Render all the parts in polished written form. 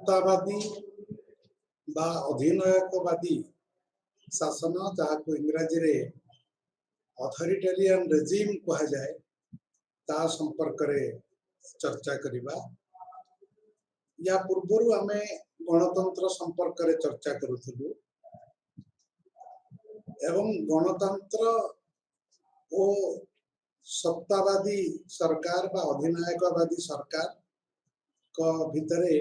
सत्तावादी बा अधिनायकवादी शासन जहाँ इंग्राजी रे अथॉरिटेरियन रेजिम कहा जाए ता संपर्क रे चर्चा करिबा। या पूर्व आमे गणतंत्र संपर्क रे चर्चा करूथलु एवं गणतंत्र ओ सत्तावादी सरकार बा अधिनायकवादी सरकार को भितरे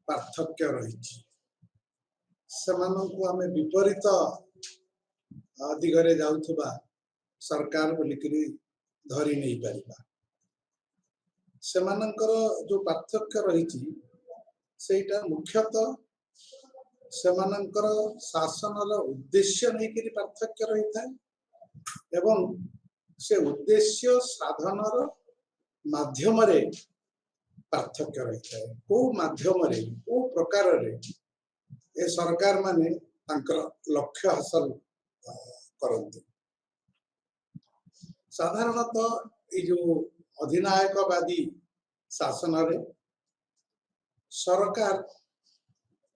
पार्थक्य रही सेमानंकु आमे विपरीत दिगरे जाउथबा सरकार बोलिकरी धरी नहीं पारिबा। सेमानंकर जो पार्थक्य रही सेटा मुख्यतः सेमानंकर शासनर उद्देश्य नहीं करी पार्थक्य रही था एवं से उद्देश्य साधनर माध्यम रे पार्थक्य रही था। को माध्यम रे को प्रकार रे ए सरकार माने तांकर लक्ष्य हासिल करते। साधारणतः ये जो अधिनायकवादी शासन रे सरकार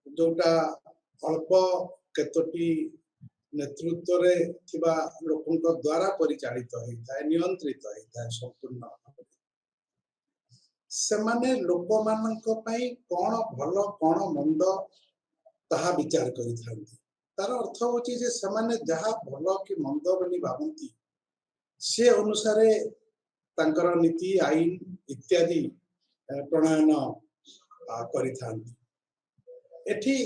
जोटा अल्प केतोटी नेतृत्व रे थिबा लोकन द्वारा परिचालित होता है नियंत्रित होता है संपूर्ण से माने लोक मानक पई कोन भलो कोन मंद ताहा विचार करिथांती। तार अर्थ होची जे समाने जहा भलो कि मंद बनी भाबंती से अनुसारे तांकर नीति आईन इत्यादि प्रणयन करिथांती। एठी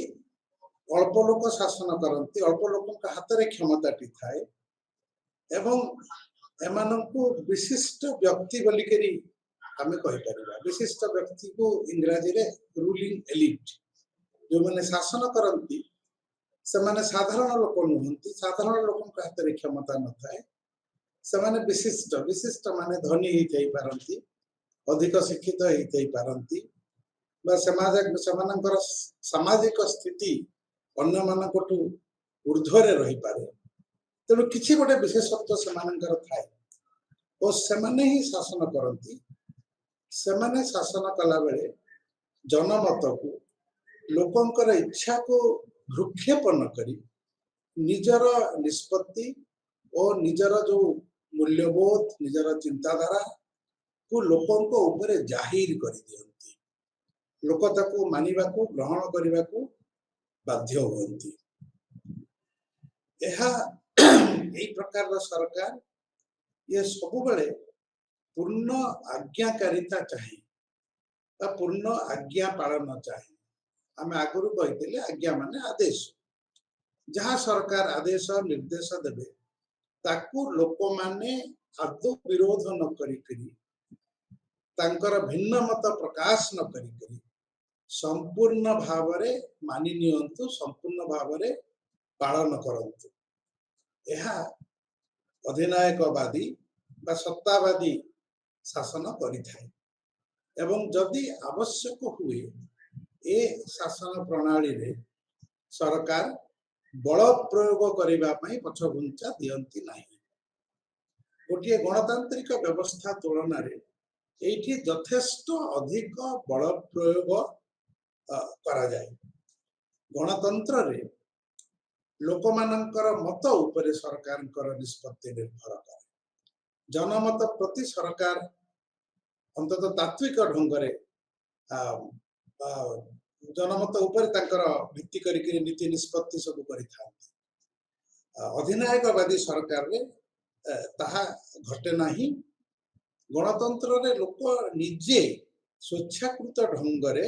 अल्प लोक शासन करती अल्प लोक हाथ रे क्षमताटी थाए एवं एमानंकु विशिष्ट व्यक्ति बोलिकरी आमे कहि परिबा। विशिष्ट व्यक्ति को इंग्रजी रे रूलिंग एलिट जो माने शासन करती से माने साधारण लोक नुहंती। साधारण लोक हाथ रे क्षमता न थाए से माने विशिष्ट विशिष्ट माने धनी ही थई पारंती अधिक शिक्षित ही थई पारंती बा समाजक सामाजिक स्थिति अन्य मानकटू ऊर्ध्वरे रही पारे। तेणु किछि गोटे विशेषत्व सेमानंकर थाए और सेमाने ही शासन करती। सेमाने शासन कला बेले जनमत को लोकंकर इच्छा को भ्रुक्षेप न करी निजर निष्पत्ति और निजर जो मूल्यबोध निजर चिंताधारा को लोकंक ऊपर जाहिर कर दियंती। लोक ताको मानिबा को ग्रहण करिबा को बाध्य होती। एहा एई प्रकार सरकार ये सब बेले पूर्ण आज्ञाकारिता चाहिए पूर्ण आज्ञा पालन चाहिए। आम आगुरी कही आज्ञा माने आदेश जहाँ सरकार आदेश निर्देश देवे ताकू लोक माने आदौ विरोध न करी तांकर भिन्न मत प्रकाश न करी संपूर्ण भावरे मानि नियंतु संपूर्ण भावरे पालन करंतु। यह अधिनायकवादी बा सत्तावादी शासन करिथाय एवं जदि आवश्यक हुए ए शासन प्रणाली रे सरकार बल प्रयोग करबा पई पछघुंचा दियंती नाही। गोटे गणतांत्रिक व्यवस्था तुलना रे एठी यथेष्ट अधिक बल प्रयोग करा जाय। गणतंत्र रे लोकमानंकर मत उपरे सरकारकर निष्पत्ति निर्भर करे। जनमत प्रति सरकार अंतत तात्विक ढंग रे जनमत ऊपर तांकर भित्ति करी नीति निष्पत्ति सब करिथांती। अधिनायकवादी सरकार रे ताहा घटे नाही। गणतंत्र रे लोक निजे स्वेच्छाकृत ढंग रे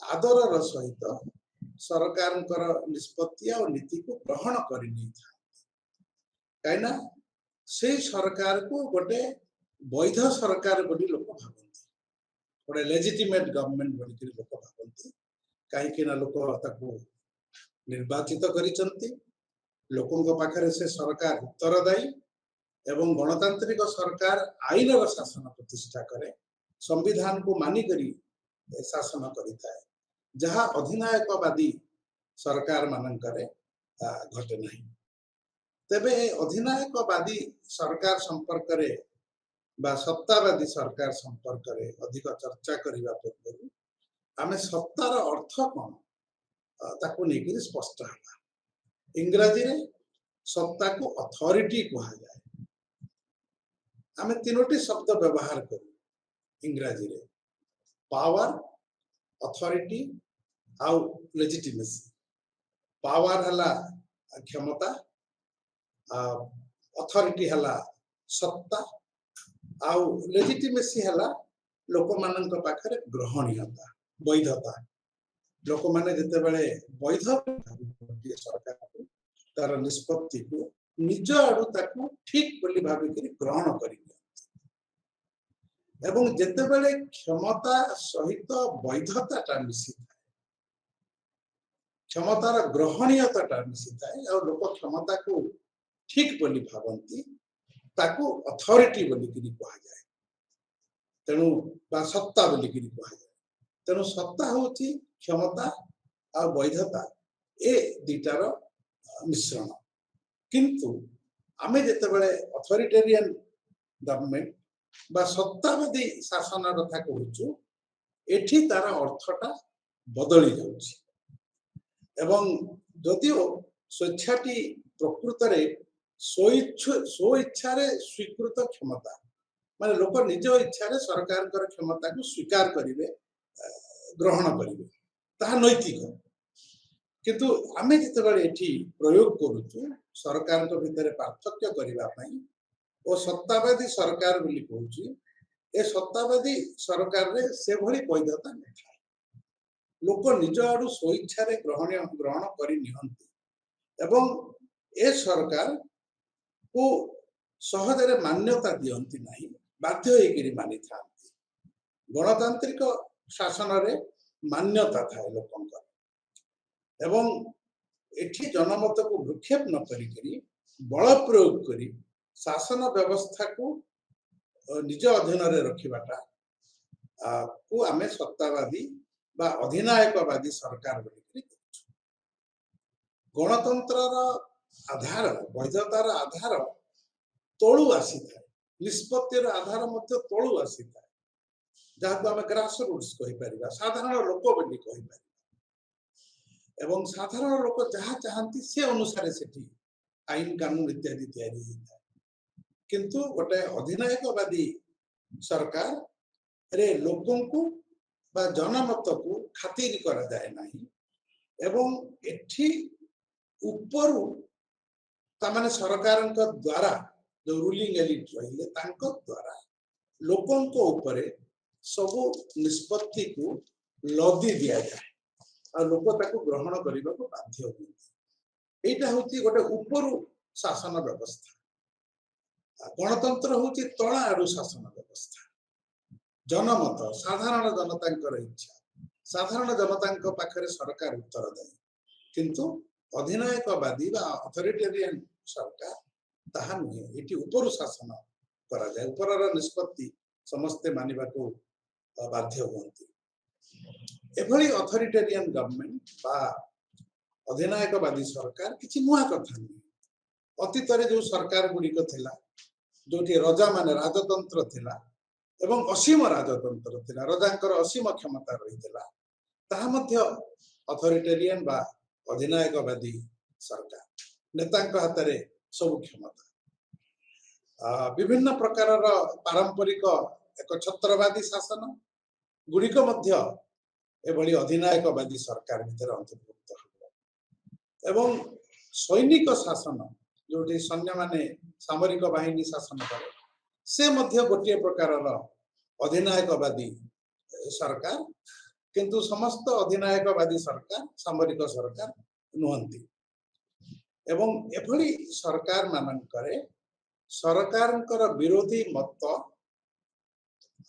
आदरर सहित सरकारकर निष्पत्ति और नीति को ग्रहण करि नै था। काइना से सरकार को गोटे वैध सरकार बोली लोक भाबंती गोटे लेजिटिमेट गवर्नमेंट बोली लोक भाबंती। कहीं लोक ताको निर्वाचित करिसंती लोकंक पाखरे से सरकार उत्तरदायी एवं गणतांत्रिक सरकार आईन शासन प्रतिष्ठा करे संविधान को मानि करी शासन करिथाय जहाँ अधिनायकवादी सरकार मानकरे घटे नहीं। तेबे अधिनायकवादी सरकार संपर्क रे बा सत्तावादी सरकार संपर्क रे अधिक चर्चा करिबा पूर्व आमे सत्तार अर्थ कौन ताकू लेकिन स्पष्ट है। इंग्रजी रे सत्ता को अथॉरिटी कहा जाए। आमे तीनोटी शब्द व्यवहार करू इंग्रजी रे पावर, अथॉरिटी आउ लेजिटिमेसी। पावर हला क्षमता, अथॉरिटी हला सत्ता, आउ लेजिटिमेसी हला लोक मानक पाखरे ग्रहणीयता, वैधता। लोक माने जते बेले वैध सरकार को तार निष्पत्ति को निज आडू ताकू ठीक बोली भाबी करी ग्रहण करी एवं जते बेले क्षमता सहित वैधता मिसी क्षमतार ग्रहणीयता मिसी थाए और लोक क्षमता को ठीक बोली भावंती ताकू अथॉरिटी बोली करी कहा जाए। तेणु बा सत्ता बोली करी कहा जाए। तेणु सत्ता होची क्षमता और वैधता ए दीटार मिश्रण। किंतु आमे जते बेले अथॉरिटेरियन गवर्नमेंट बा सत्तावादी शासन कथा कहूचु एठी तार अर्थटा बदली जाउची एवं जदिओ स्वेच्छाटी प्रकृत रे स्व इच्छा रे स्वीकृत क्षमता माने लोक निज इच्छा रे सरकार कर क्षमता को स्वीकार करिवे, ग्रहण करिवे, ताहा नैतिक। किंतु आमे जते बेले एठी प्रयोग करूचु सरकार को भितर पार्थक्य करिवा पई ओ सत्तावादी सरकार बोली कहूची ए सत्तावादी सरकार रे से भली वैधता नै थाए। लोक निज आडू स्वेच्छा रे ग्रहण करि निहंती एवं ए सरकार को सहज रे मान्यता दियंती नाही, बाध्य होइकरी मानि थांती। गणतांत्रिक शासन रे मान्यता थाए लोकंकर एवं एठी जनमत को भ्रूक्षेप न करी बल प्रयोग करी शासन व्यवस्था को निज अधीन रे रखिबाटा को आमे सत्तावादी बा अधिनायकवादी सरकार बोली गणतंत्र आधार वैधतार आधार तळु आसी थाए, निष्पत्तिर आधार मध्य तळु आसी थाए, जहां आमे ग्रास रूट्स कहि परिबा, साधारण लोक बोली कहि परिबा एवं साधारण लोक जहा चाहंती से अनुसार सेठी आईन कानून इत्यादि तैयारी होता है। किंतु गोटे अधिनायकवादी सरकार रे लोकों को बा जनमत को खातिर करा जाए नहीं एवं एठी ऊपर तामाने सरकार द्वारा जो रूलिंग एलिट रहिले तांको द्वारा लोकों को ऊपर सब निष्पत्ति को लदी दिया जाए और लोक ताको ग्रहण करने को बाध्य होती। एटा होती गोटे ऊपर शासन व्यवस्था। गणतंत्र होची तळा आडू शासन व्यवस्था। जनमत साधारण जनता इच्छा साधारण जनता पाखरे सरकार उत्तरदायी किंतु अधिनायकवादी बा अथॉरिटेरियन सरकार ताहा नुहे। एटी ऊपर शासन करा जाए, ऊपर निष्पत्ति समस्ते मानिबा को बाध्य होती। एभली अथॉरिटेरियन गवर्नमेंट बा अधिनायकवादी सरकार किछि नुआ कथा नहीं। अतीत जो सरकार गुड़िक थिला जो रजा माने राजतंत्र थिला एवं असीम राजतंत्र थिला, रजांकर असीम क्षमता रही ताहा मध्य अथॉरिटेरियन बा अधिनायकवादी सरकार नेतांक हाथ रे सब क्षमता। विभिन्न प्रकार पारंपरिक एक छत्रवादी शासन गुड़िक मध्य एभली अधिनायकवादी सरकार भीतर अंतर्भुक्त हो एवं सैनिक शासन जो सैन्य माने सामरिक बाहिनी शासन करे से मध्य गोटे प्रकार अधिनायकवादी सरकार किंतु समस्त अधिनायकवादी सरकार सामरिक सरकार नुहंती एवं एभली सरकार मानकरे सरकारंकर विरोधी मत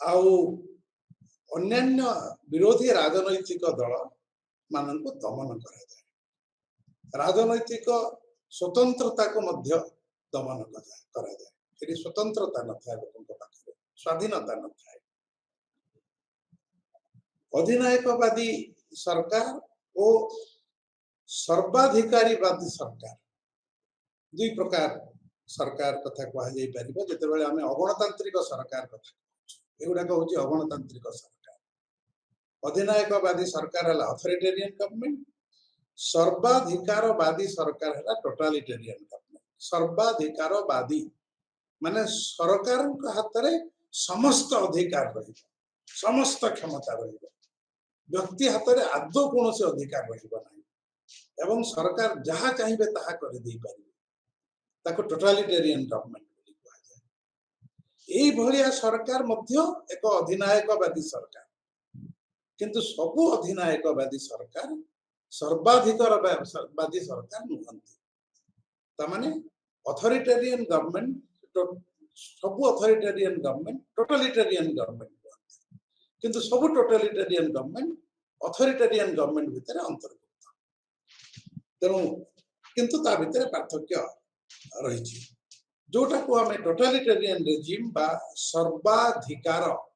आउ अन्यान्य विरोधी राजनैतिक दल मानक दमन करा जाए। राजनैतिक स्वतंत्रता को मध्य दमन करा जाए। एटी स्वतंत्रता न थाए, लोकंक पाखरे स्वाधीनता न थाए। अधिनायकवादी सरकार और सर्वाधिकारीवादी सरकार दुई प्रकार सरकार कथा कहा जाई परिबो। जेतेबेले आमे अगणतांत्रिक सरकार कथा एगुडा होची अगणतांत्रिक सरकार। अधिनायकवादी सरकार है अथॉरिटेरियन गवर्नमेंट, सर्वाधिकारवादी सरकार है टोटालिटेरियन गवर्नमेंट। सर्वाधिकारवादी माने सरकार हाथ में समस्त अधिकार रही, समस्त क्षमता रही, व्यक्ति हाथ में आदौ कौन से अधिकार रहा एवं सरकार जहाँ चाहिए ताहा कर दे पारिबे, ताको टोटालिटेरियन गवर्नमेंट बोली कहा जाए। एई भलिया सरकार मध्य एक अधिनायकवादी सरकार, किंतु सबु अधिनायकवादी सरकार सर्वाधिकारवादी सरकार नुहंती। तामाने अथॉरिटेरियन गवर्नमेंट सबु अथॉरिटेरियन गवर्नमेंट टोटालिटेरियन गवर्नमेंट, किंतु सबु टोटालिटेरियन गवर्नमेंट अथॉरिटेरियन गवर्नमेंट भितर अंतर्भुक्त। तेणु किंतु ता भितर पार्थक्य रही, जोटा को आम टोटालिटेरियन रेजिम बा सर्वाधिकारवादी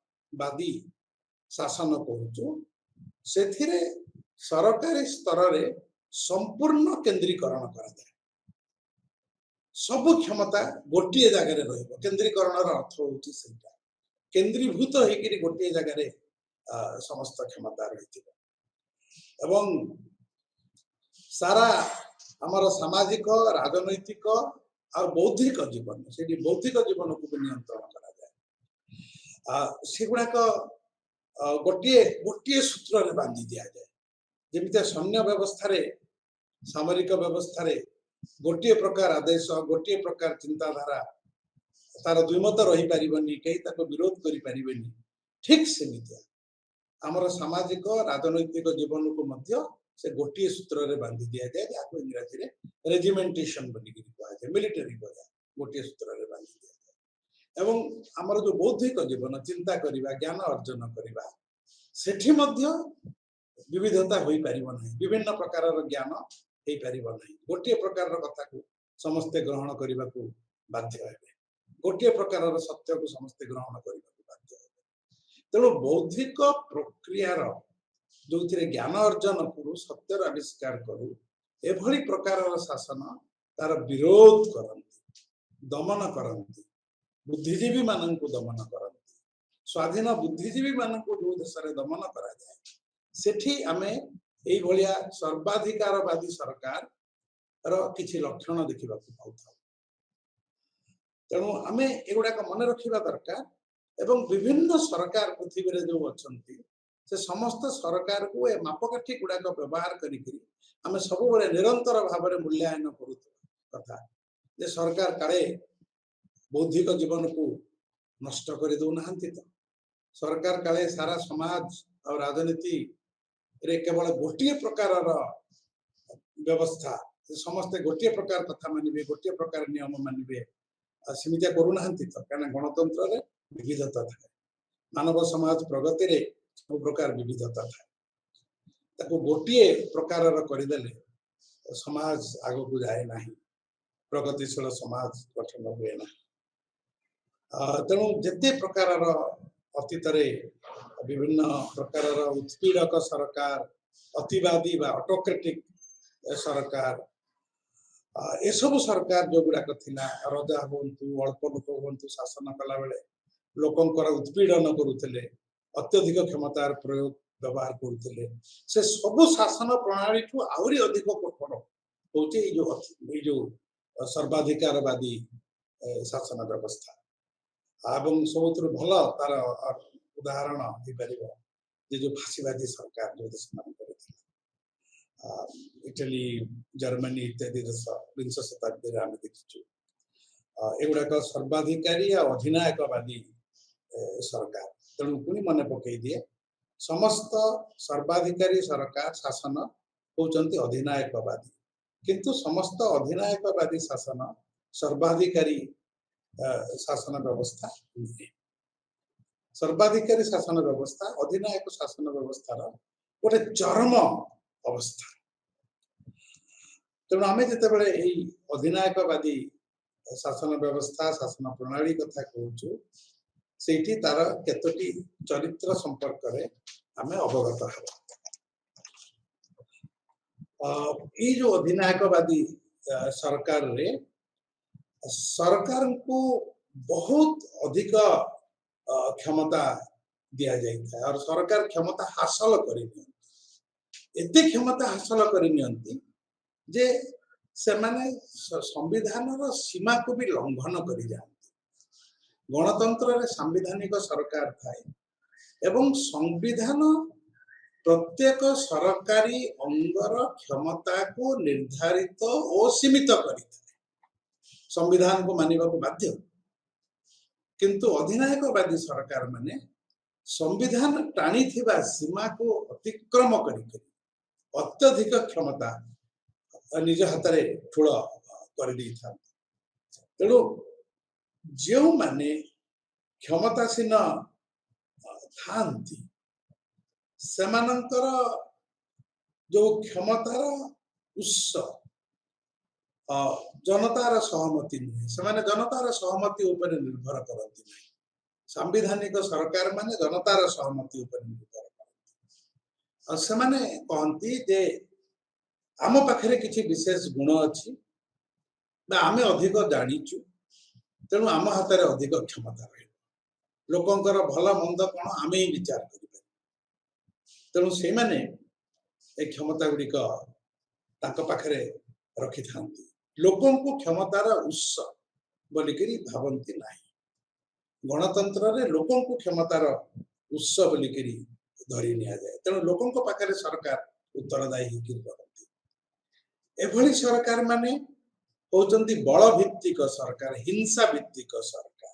शासन कहूँ, से सरकारी स्तर रे संपूर्ण केंद्रीकरण करा जाए, सबु क्षमता गोटे जगह रहिबो। केंद्रीकरण अर्थ होउची सेटा केंद्रीभूत होइकरी गोटे जगह रे समस्त क्षमता रही एवं सारा हमार सामाजिक राजनैतिक और बौद्धिक जीवन से बौद्धिक जीवन को नियंत्रण करा जाए। सेगुड़ाक गोटे गोटे सूत्र में बांधि दि जाए, जमी सैन्य व्यवस्था रे सामरिक व्यवस्था रे गोटे प्रकार आदेश गोटे प्रकार चिंताधारा तार द्विमत रही पारिबनी, कहीं ताको विरोध करि पारिबेनी। ठीक सेमितिया आमर सामाजिक राजनैतिक जीवन को मध्य से गोटे सूत्र रे बांधि दि जाए, जाको इंग्रजी रे रेजिमेंटेशन बोली कहा जाए, मिलिटरी भया गोटे सूत्र रे बांधि दि जाए। एवं आमर जो बौद्धिक जीवन चिंता करिबा ज्ञान अर्जन करिबा सेठी मध्य विविधता होई पारिबो नहीं, विभिन्न प्रकार ज्ञान होई पारिबो नहीं। गोटे प्रकार कथा को समस्ते ग्रहण करने को बाध्य हेबे, गोटे प्रकार सत्य को समस्ते ग्रहण करने को बाध्य हेबे। तेणु बौद्धिक प्रक्रियार जो ज्ञान अर्जन करू सत्यर आविष्कार करू एभली प्रकार शासन तार विरोध करती, दमन करती, बुद्धिजीवी मान को दमन करती, स्वाधीन बुद्धिजीवी मान को जो देश में दमन करा जाए सेठी आमे एई भलिया सर्वाधिकारवादी सरकार किछि लक्षण देखा पाऊ। तेणु आमे एगुड़ाक मन रखा दरकार एवं विभिन्न सरकार पृथ्वी रे जो अच्छी से समस्त सरकार को ए मापकाठी गुड़ाक व्यवहार करी आमे सब बड़े निरंतर भाव में मूल्यांकन करू कथा जे सरकार काले बौद्धिक जीवन को नष्ट कर दो नाहंती, तो सरकार काले सारा समाज और राजनीति रे केवल गोटे प्रकार व्यवस्था समस्ते गोटे प्रकार कथा मानिबे, गोटे प्रकार नियम मानिबे सीमित करूना, तो क्या गणतंत्र रे विविधता था, मानव समाज प्रगति रे सब प्रकार विविधता था, ताको गोटे प्रकार करदेले समाज आग को जाए ना, प्रगतिशील समाज गठन हुए ना। तेणु जिते प्रकार अतीत विभिन्न प्रकार उत्पीड़क सरकार, अतिवादी बा ऑटोक्रेटिक सरकार, ए सब सरकार जो गुड़ाक थिला राजा हूँ अल्प लोक हूँ शासन कला बेले लोकंकर उत्पीड़न करुले, अत्यधिक क्षमतार प्रयोग व्यवहार करुले, से सब शासन प्रणाली ठू आहरी अधिक कठोर होचे जो सर्वाधिकारवादी शासन व्यवस्था। एवं सब भल तार उदाहरण हो पार जो फाशीवादी सरकार जो देश मान इटली जर्मनी इत्यादि देश विंश शताब्दी आम देखीचु एगुड़ाक सर्वाधिकारी अधिनायकवादी सरकार। तेणु पुणी मन पकई दिए समस्त सर्वाधिकारी सरकार शासन होचंती अधिनायकवादी, किंतु समस्त अधिनायकवादी शासन सर्वाधिकारी शासन व्यवस्था नुहे। सर्वाधिकारी शासन व्यवस्था अधिनायक शासन व्यवस्था गोटे चरम अवस्था। तेणु आम जिते अधिनायकवादी शासन व्यवस्था शासन प्रणाली कथा कहूँ से तार केतोटी चरित्र संपर्क में आम अवगत ये जो अधिनायकवादी सरकार रे सरकार को बहुत अधिक क्षमता दिया जाए और सरकार क्षमता हासिल कर एते क्षमता हासिल कर जे से माने संविधान सीमा को भी लंघन कर जाते गणतंत्र रे संवैधानिक सरकार थाए एवं संविधान प्रत्येक सरकारी अंगर क्षमता को निर्धारित और सीमित कर संविधान को मानिबा को बाध्य किंतु अधिनायकवादी सरकार माने संविधान टाणी थिबा सीमा को अतिक्रम कर अत्यधिक क्षमता निज हाथ में ठूल कर तेणु जो माने क्षमतासीन थांती सेमानंकर जो क्षमतार उत्स जनतार सहमति नुहे से जनतार सहमति उपर निर्भर करती नहीं सांविधानिक सरकार माने जनतार सहमति उपर निर्भर करती से माने कहती जे आम पाखे किसी विशेष गुण अच्छी आम अधिक जाचु तेणु आम हाथ में अधिक क्षमता रही लोकंर भल मंद कौन आम ही विचार कर तेणु से माने ए क्षमता गुड़िक पाखे रखि था लोकों को क्षमतार उत्स बोलिकी भावती ना गणतंत्र रे लोकों को क्षमतार उत्स बोलिकी धरी नि जाए तेणु लोकों पाखे सरकार उत्तरदायी होती एभली सरकार माने होचंती बल भित्तिक सरकार हिंसा भित्तिक सरकार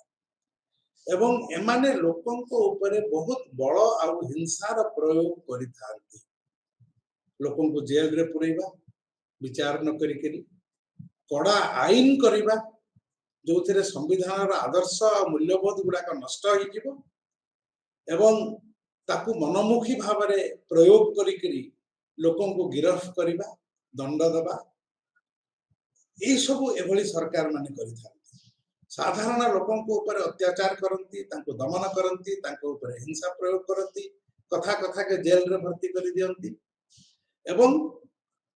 एवं एमाने लोकों को ऊपर बहुत बल आउ हिंसार प्रयोग करिथांती लोकों को जेल रे पुरैबा विचार न करी कड़ा आईन करिबा जो थिरे संविधान आदर्श मूल्यबोध गुड़ाक नष्ट हो एवं ताकू मनमुखी भाव में प्रयोग करी लोकों को गिरफ्त करवा दंड दबा ये सब एभली सरकार माने करिथांती साधारण लोकों को ऊपर अत्याचार करती दमन करती ऊपर हिंसा प्रयोग करती कथा कथा के जेल रे भर्ती कर दियंती एवं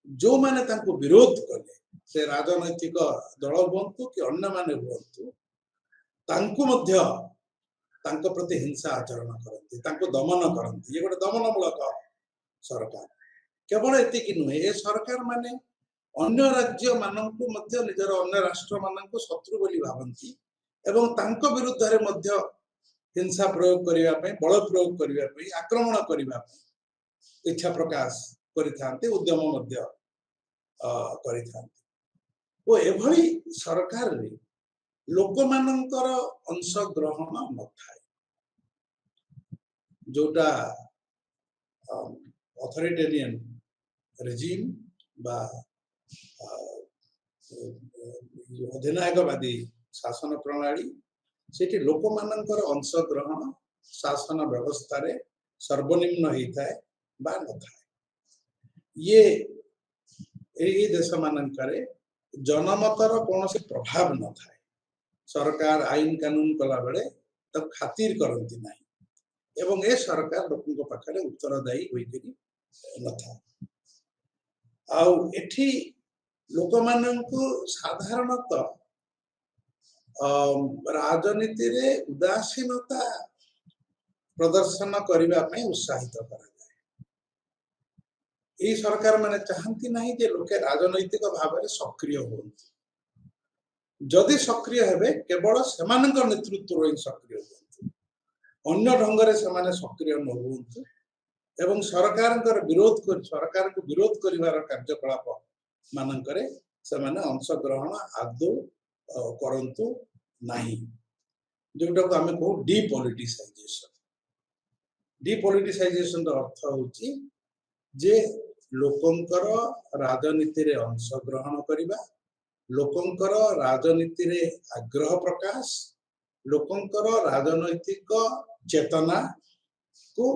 जो माने तांको विरोध कले से राजनैतिक दल हुंतु कि अन्य माने हुंतु तांको मध्य तांको प्रति हिंसा आचरण करती दमन करती ये गोटे दमनमूलक सरकार केवल एतिकी नुहे ए सरकार माने अन्य राज्य माननकु मध्य निजर अन्य राष्ट्र माननकु शत्रु बोली भावंती एवं तांको विरुद्ध रे मध्य हिंसा प्रयोग करिवा पई बल प्रयोग करिवा पई आक्रमण करिवा पई इच्छा प्रकाश करिथांते उद्यम मध्य करिथांते ओ एभली सरकार रे लोक माननकर अंश ग्रहण न थाए जोटा अथॉरिटेरियन रेजिम बा अधिनायकवादी शासन प्रणाली से लोक माननकर अंश ग्रहण शासन व्यवस्था रे सर्वनिम्न होता है बा न थाए ये देश माननकरे जनमतर कौन से प्रभाव न थाए सरकार आईन कानून कला बेले तब खातिर करती ना एवं ए सरकार लोकों पाखे उत्तरदायी होइकरी न था आउ एठी लोक माननकु साधारणतः राजनीति रे उदासीनता प्रदर्शन करने उत्साहित करा ये सरकार माने चाहती नहीं जे लोके राजनैतिक भाव में सक्रिय होती जदि सक्रिय हेबे केवल सेमानक नेतृत्व ही सक्रिय होती अन्य ढंग से सेमाने सक्रिय न होती एवं सरकार विरोध कर सरकार को विरोध करिवार कार्यकलाप मानकरे सेमाने अंशग्रहण आदौ करंतु नाही जोटा को आमे कहू डीपोलिटिसाइजेशन अर्थ होची जे लोकंकर राजनीति रे अंशग्रहण करिबा लोकंकर राजनीति रे आग्रह प्रकाश लोकंकर राजनैतिक चेतना को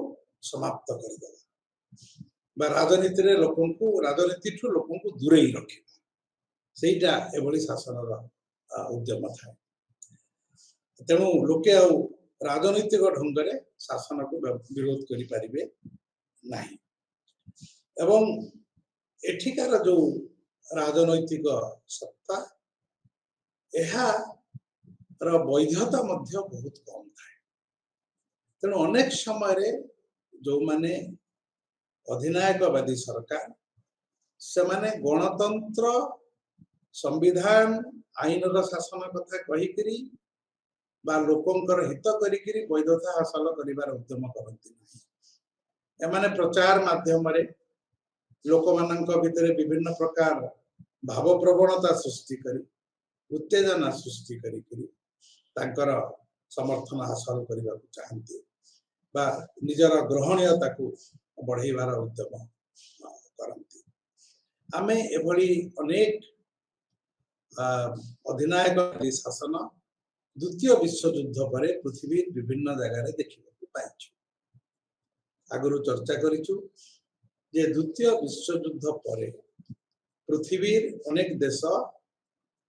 समाप्त कर देबा राजनीति रे लोकन को राजनीति ठू लोकन को दूरे ही रखे सेटा एभली शासन उद्यम था तेणु लोके आ राजनैतिक ढंग से शासन को विरोध करि परिबे नाही एवं एठिकार जो राजनैतिक सत्ता यह वैधता मध्य बहुत कम था तेणु अनेक समय जो माने अधिनायकवादी सरकार से माने गणतंत्र संविधान आईन शासन कथा कहीकि लोकंकर हित करी वैधता हासिल कर उद्यम करती एमाने प्रचार माध्यम लोक मानक भितर विभिन्न प्रकार भाव प्रवणता सृष्टि कर उत्तेजना सृष्टि कर समर्थन हासिल करने को चाहती बा निजर ग्रहणीयता को बढ़ाइबार उद्यम करती आमे एभली अनेक अधिनायक शासन द्वितीय विश्व युद्ध पर पृथ्वी विभिन्न जगह देखा पाइछु आगु चर्चा करिछु जे द्वितीय विश्व युद्ध पर पृथ्वी अनेक देश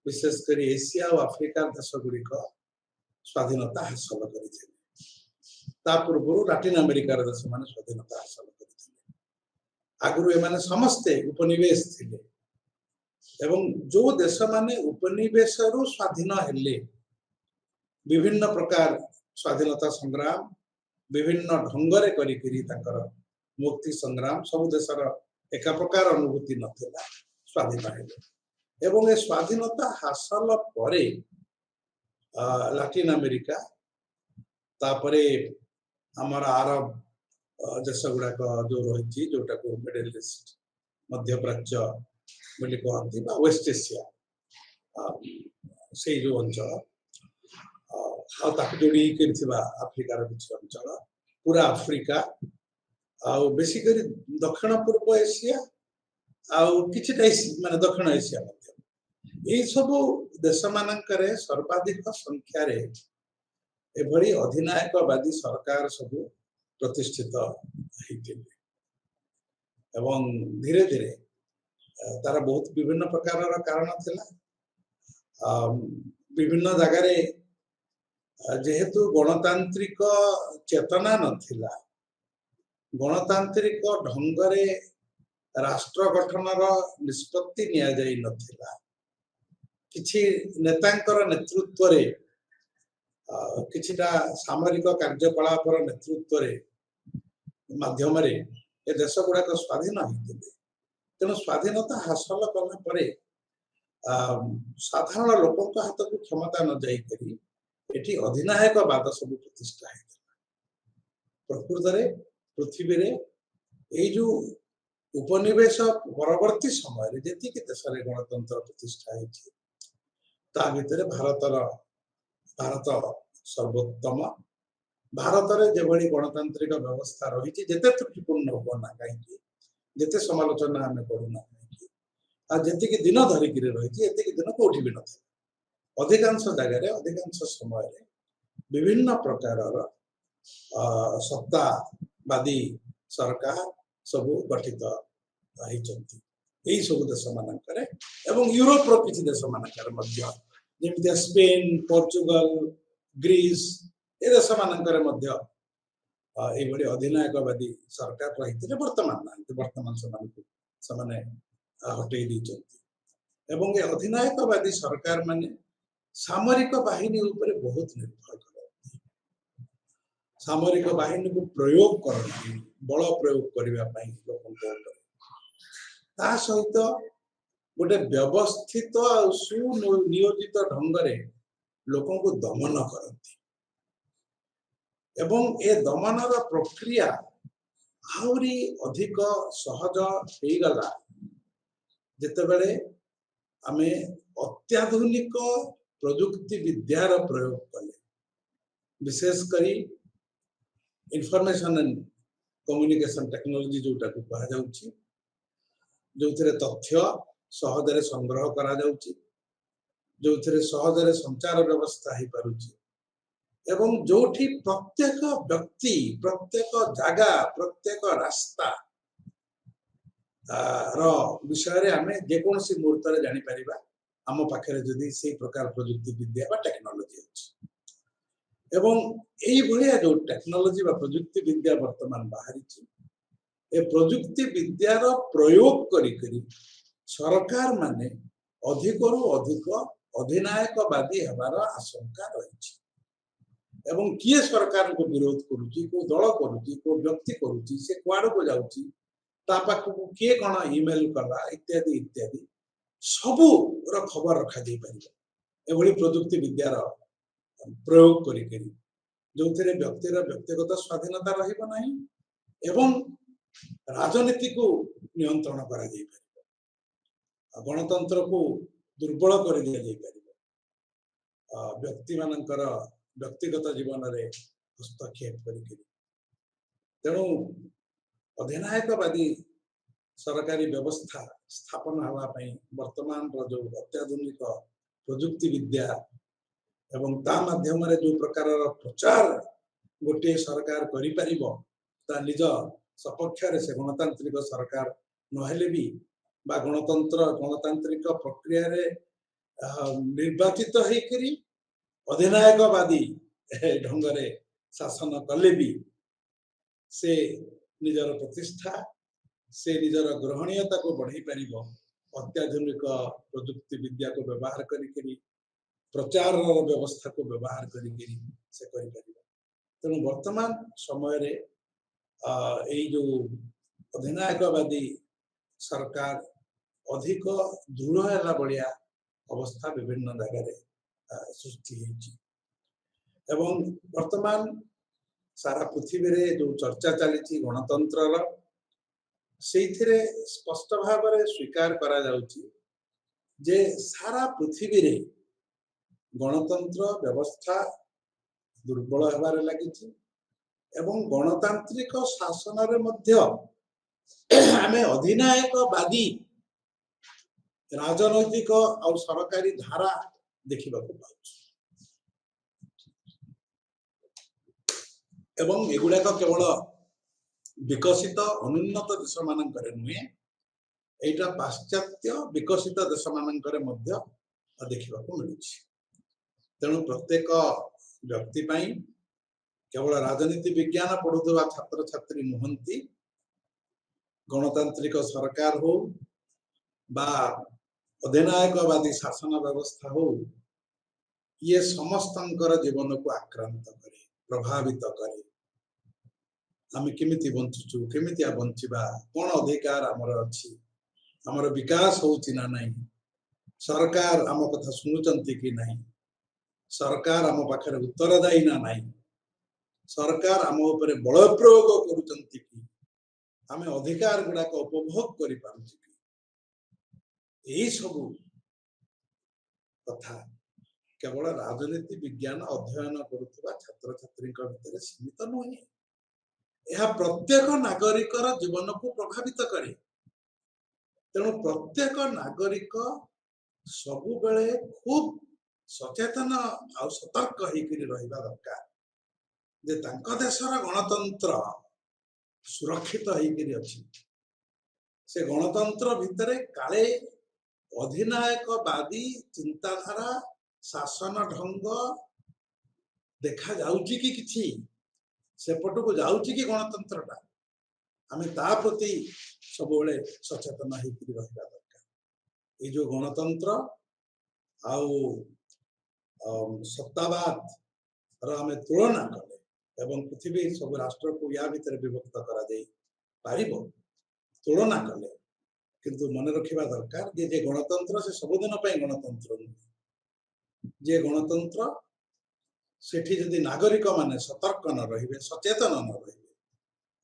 विशेषकर एशिया और आफ्रिका देश गुड़िक स्वाधीनता हासिल करते पूर्व लैटिन अमेरिकार देश मान स्वाधीनता हासिल करते आगु एमाने समस्ते उपनिवेश थिले एवं जो देश माने उपनिवेश रु स्वाधीन हेले विभिन्न प्रकार स्वाधीनता संग्राम विभिन्न ढंगरे करी मुक्ति संग्राम सब देशर एक प्रकार अनुभूति नथिला स्वाधीन हेले एवं ए स्वाधीनता हासिल परे लैटिन अमेरिका तापरे हमर अरब देश गुड़ाक जो रही जोटा को मिडिल ईस्ट मध्य प्राच्य बोली कहती वेस्ट एशिया से जो अंचल जोड़ी आफ्रिकार किसी अंचल पूरा आफ्रिका बेसिकली दक्षिण पूर्व एशिया माने दक्षिण एशिया यही सब देश मानकर सर्वाधिक संख्यार एभली अधिनायकवादी सरकार सब प्रतिष्ठित होते एवं धीरे धीरे तार बहुत विभिन्न प्रकार कारण थिला विभिन्न जगार जेहेतु गणतांत्रिक चेतना नथिला गणतांत्रिक ढंगरे राष्ट्र गठनर निष्पत्ति निया जाई नथिला किछि नेतांकर नेतृत्व रे किछिटा सामरिक कार्यकलापर नेतृत्व माध्यम ए देश गुड़ाक स्वाधीन होते तेणु स्वाधीनता हासिल कला परे साधारण लोकों हाथ को क्षमता न जाइकरी एठी अधिनायकवाद सब प्रतिष्ठा होता प्रकृत पृथ्वी रे ए जो उपनिवेश परवर्ती समय जी देश में गणतंत्र प्रतिष्ठा होती ता भितर भारत सर्वोत्तम भारत रे जेभली गणतांत्रिक व्यवस्था रही जेते त्रुटिपूर्ण हो ना कहीं जेते समालोचना आम करूना कहीं जी दिन धरिक रही एति दिन कौटी भी न अधिकांश जगह अधिकांश समय विभिन्न प्रकार सत्तावादी सरकार सब गठित होती सब देश मानकर एवं यूरोप किसी देश मानकर जमी स्पेन पोर्चुगल ग्रीस ए देश मानकर अधिनायकवादी सरकार रही वर्तमान से हटई एवं ये अधिनायकवादी सरकार माने सामरिक बाहिनी ऊपर बहुत निर्भर करती सामरिक बाहिनी को प्रयोग करती बल प्रयोग करने लोक ता सहित गोटे व्यवस्थित सुनियोजित ढंगरे लोकों को दमन करती एवं ए दमनर प्रक्रिया आहरी अधिक सहज हो गला जेतेबेले आमे अत्याधुनिक प्रजुक्ति विद्यार प्रयोग कले विशेष करी इंफॉर्मेशन एंड कम्युनिकेशन टेक्नोलॉजी जोटा को कहा जाउची जो तथ्य सहजरे संग्रह करा जाउची जो सहजरे संचार व्यवस्था हो पारुची एवं जोठी प्रत्येक व्यक्ति प्रत्येक जगह प्रत्येक रास्ता विषय आम जेकोसी मुहूर्त जानी परिबा आम पाखे जदि से प्रकार प्रजुक्ति विद्या बा टेक्नोलॉजी अछि एवं एई भलिया जो टेक्नोलॉजी बा प्रजुक्ति विद्या वर्तमान बाहरी ए प्रजुक्ति विद्यार प्रयोग करी सरकार माने अधिक अधिनायकवादी हेबार आशंका रही एवं किए सरकार को विरोध करुच्ची को दल करुच्ची को व्यक्ति करुच्ची से कुआड़ को जाउची ता पाखु किए कौन ईमेल कला इत्यादि इत्यादि सबू खबर रखा जाई परिबा एभली प्रयुक्ति विद्यार प्रयोग करी जो थे व्यक्तिर व्यक्तिगत स्वाधीनता रहिबो नाही एवं राजनीति को नियंत्रण करा जाई परिबो गणतंत्र को दुर्बल कर दिया जाई परिबो व्यक्ति मानकर व्यक्तिगत जीवन रे हस्तक्षेप करी तेणु अधिनायकवादी सरकारी व्यवस्था स्थापन हवा पई वर्तमान रो जो अत्याधुनिक प्रयुक्ति विद्या एवं ता माध्यम रे जो प्रकार प्रचार गोटे सरकार करि परिबो ता निज सपक्ष रे से गणतांत्रिक सरकार नहेले भी बा गणतांत्रिक प्रक्रिया रे निर्वाचित है करी अधिनायकवादी ढंग रे शासन कले भी से निजर प्रतिष्ठा से निजर ग्रहणीयता को बढ़ाई पारिबो अत्याधुनिक प्रयुक्ति विद्या को व्यवहार करी प्रचार व्यवस्था को व्यवहार करी से करि पारिबो तेणु वर्तमान समय रे जो अधिनायकवादी सरकार अधिक दृढ़ है बढ़िया अवस्था विभिन्न जगह सृष्टि एवं वर्तमान सारा पृथ्वी रे जो चर्चा चली गणतंत्र से स्पष्ट भाव में स्वीकार करा जाउची जे सारा पृथ्वी रे गणतंत्र व्यवस्था दुर्बल होबार लगी एवं गणतांत्रिक शासन रे मध्य आमे अधिनायकवादी राजनैतिक और सरकारी धारा देखा पाउछ एवं एगुड़ाक केवल विकसित अनुन्नत देश मानकर नुहे एटा पाश्चात्य विकसित देश मानकर मध्य देखा मिलूँ तेणु प्रत्येक व्यक्ति केवल राजनीति विज्ञान पढ़ुवा छात्र छात्री नुहंती गणतांत्रिक सरकार हो बा अधिनायकवादी शासन व्यवस्था हो ये समस्तंकर जीवन को आक्रांत करे प्रभावित करे आम केमिति बंचुचु केमिति बंचिबा कौन अधिकार आमर अच्छी आमर विकास होची ना नहीं सरकार आम कथा शुणुचंती कि नहीं सरकार आम पाखरे उत्तरदायी ना नहीं सरकार आम उपरे बल प्रयोग करुचंती कि आम अधिकार गुड़ाक उपभोग करि पारुछि कि यही सब कथा केवल राजनीति विज्ञान अध्ययन करुवा छात्र छात्री भितर सीमित नुहे यह प्रत्येक नागरिकर जीवन को प्रभावित करे तेणु प्रत्येक नागरिक सबु बेले खूब सचेतन और सतर्क होकर रहिबा दरकार जे तांका देशर गणतंत्र सुरक्षित होकर अछि से गणतंत्र भितरे काले अधिनायकवादी चिंताधारा शासन ढंग देखा जाउची कि किछि सेपट को जाउची कि गणतंत्रटा आमे ता प्रति सब बेले सचेतन होकर रहिबा दरकार ये जो गणतंत्र आउ सत्तावाद आमे तुलना कले एवं पृथ्वी सब राष्ट्र को या भीतर विभक्त करा जाई पारिबो तुलना कले किंतु मन रखिबा दरकार जे गणतंत्र से सबुदिन गणतंत्र जे गणतंत्र सेठी जदि नागरिक माने सतर्क न रहिबे सचेतन न रहिबे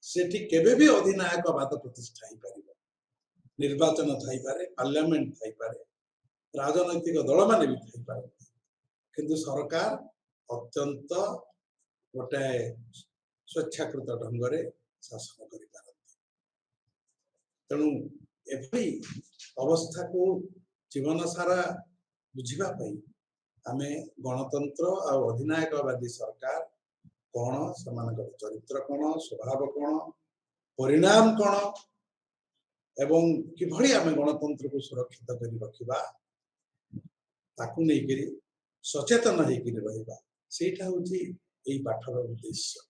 सेठी केबे भी अधिनायकवाद प्रतिष्ठा ही पारिबो निर्वाचन थाई पारे पार्लियामेंट थाई पारे राजनैतिक दल माने भी थाई पारे किंतु सरकार अत्यंत गोटे स्वेच्छाकृत ढंग से शासन करि पारନ୍ତି तेणु एभली अवस्था को जीवन सारा बुझिबा पई आमे गणतंत्र और अधिनायकवादी सरकार कौन सेमानकर चरित्र कौन स्वभाव कौन परिणाम कौन एवं किभली आमे गणतंत्र को सुरक्षित करी रखिबा ताकू नै करी सचेतन होकर रहिबा सेटा होची एई पाठर उद्देश्य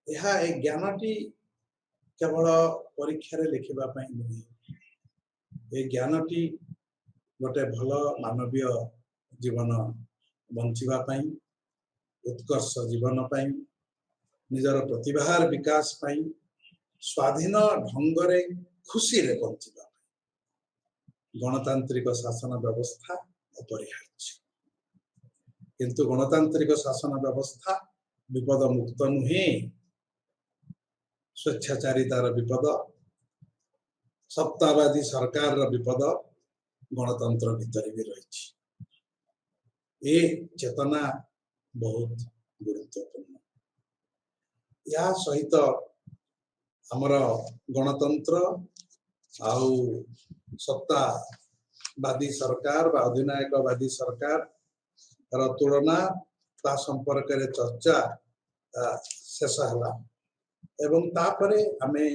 यह एक ज्ञानटी केवल परीक्षा रे लिखिबा पई नुहे ए ज्ञानटी गोटे भल मानवीय जीवन बंचिबा पई उत्कर्ष जीवन पाई निजर प्रतिभार विकास पाई स्वाधीन ढंगरे खुशी रे बंचिबा गणतांत्रिक शासन व्यवस्था अपरिहार्य किंतु गणतांत्रिक शासन व्यवस्था विपद मुक्त नुहे स्वेच्छाचारितार विपद सत्तावादी सरकार विपद गणतंत्र भितर भी रही ए चेतना बहुत गुरुत्वपूर्ण या सहित आमर गणतंत्र आउ सत्तावादी सरकार बा अधिनायकवादी सरकार तुलना ता संपर्क रे चर्चा शेष हला एवं तापरे आमे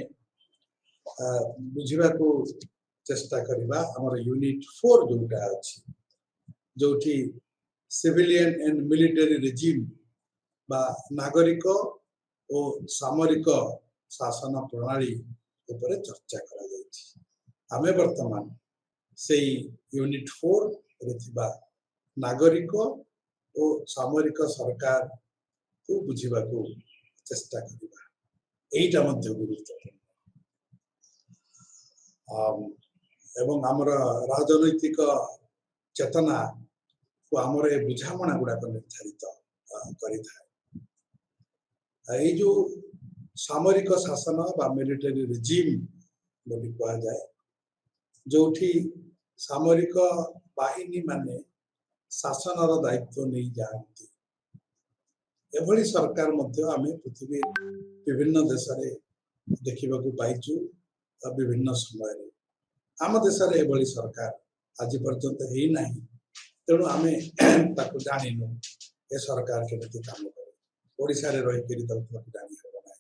बुझिबा को चेष्टा करिबा हमर यूनिट 4 जोटा अछि जोठी सिविलियन एंड मिलिटरी रेजिम बा नागरिक और सामरिक शासन प्रणाली ऊपर चर्चा करा जायछि आमे वर्तमान से यूनिट 4 रे थिबा नागरिक और सामरिक सरकार को बुझिबा को चेष्टा करिबा एटा मध्य गुरुत्वपूर्ण एवं आमर राजनैतिक चेतना को आमर ए बुझामणा गुडा निर्धारित करिथा जो सामरिक शासन बा मिलिटरी रेजिम बोली कहा जाए जोठी सामरिक बाहिनी माने शासन दायित्व नहीं जाती एभली सरकार मध्य आमे पृथ्वी विभिन्न देश रे देखिबा को पाइछु विभिन्न समय रे आम देश रे एभली सरकार आज पर्यंत हेई नाही तेणु आमे ताको जानिनु ए सरकार केमिति काम करे ओडिसा रे रहि केरि ताको जानि हो नाही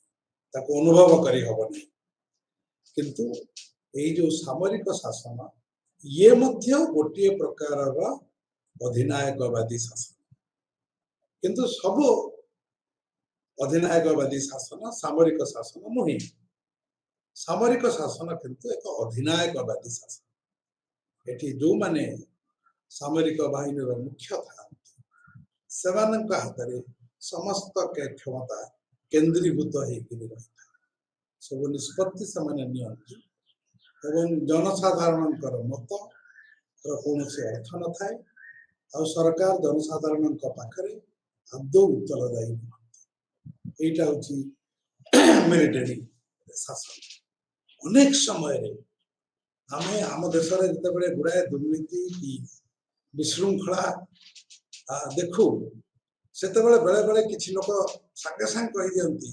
ताको अनुभव करी हो नाही किंतु ए जो सामरिक शासन ये मध्य गोटे प्रकार अधिनायकवादी शासन किंतु सब अधिनायकवादी शासन सामरिक शासन नुहे सामरिक शासन किंतु एक अधिनायकवादी शासन एठी जो माने सामरिक बाहिनी मुख्य था सेवानक हाथ समस्त क्षमता केंद्रीभूत हो सब निष्पत्ति से नियंती एवं जनसाधारण मत कौन से अर्थ न थाए आ सरकार जनसाधारण पाखरे आदौ उत्तरदायी एटा होची मिलिटरी शासन अनेक समय रे हमें आम देश रे जते बडे गुडाए दुर्नीति की विशृंखला देखू सेते बडे बेले बेले किछि लोक संगे संग कहि दियंती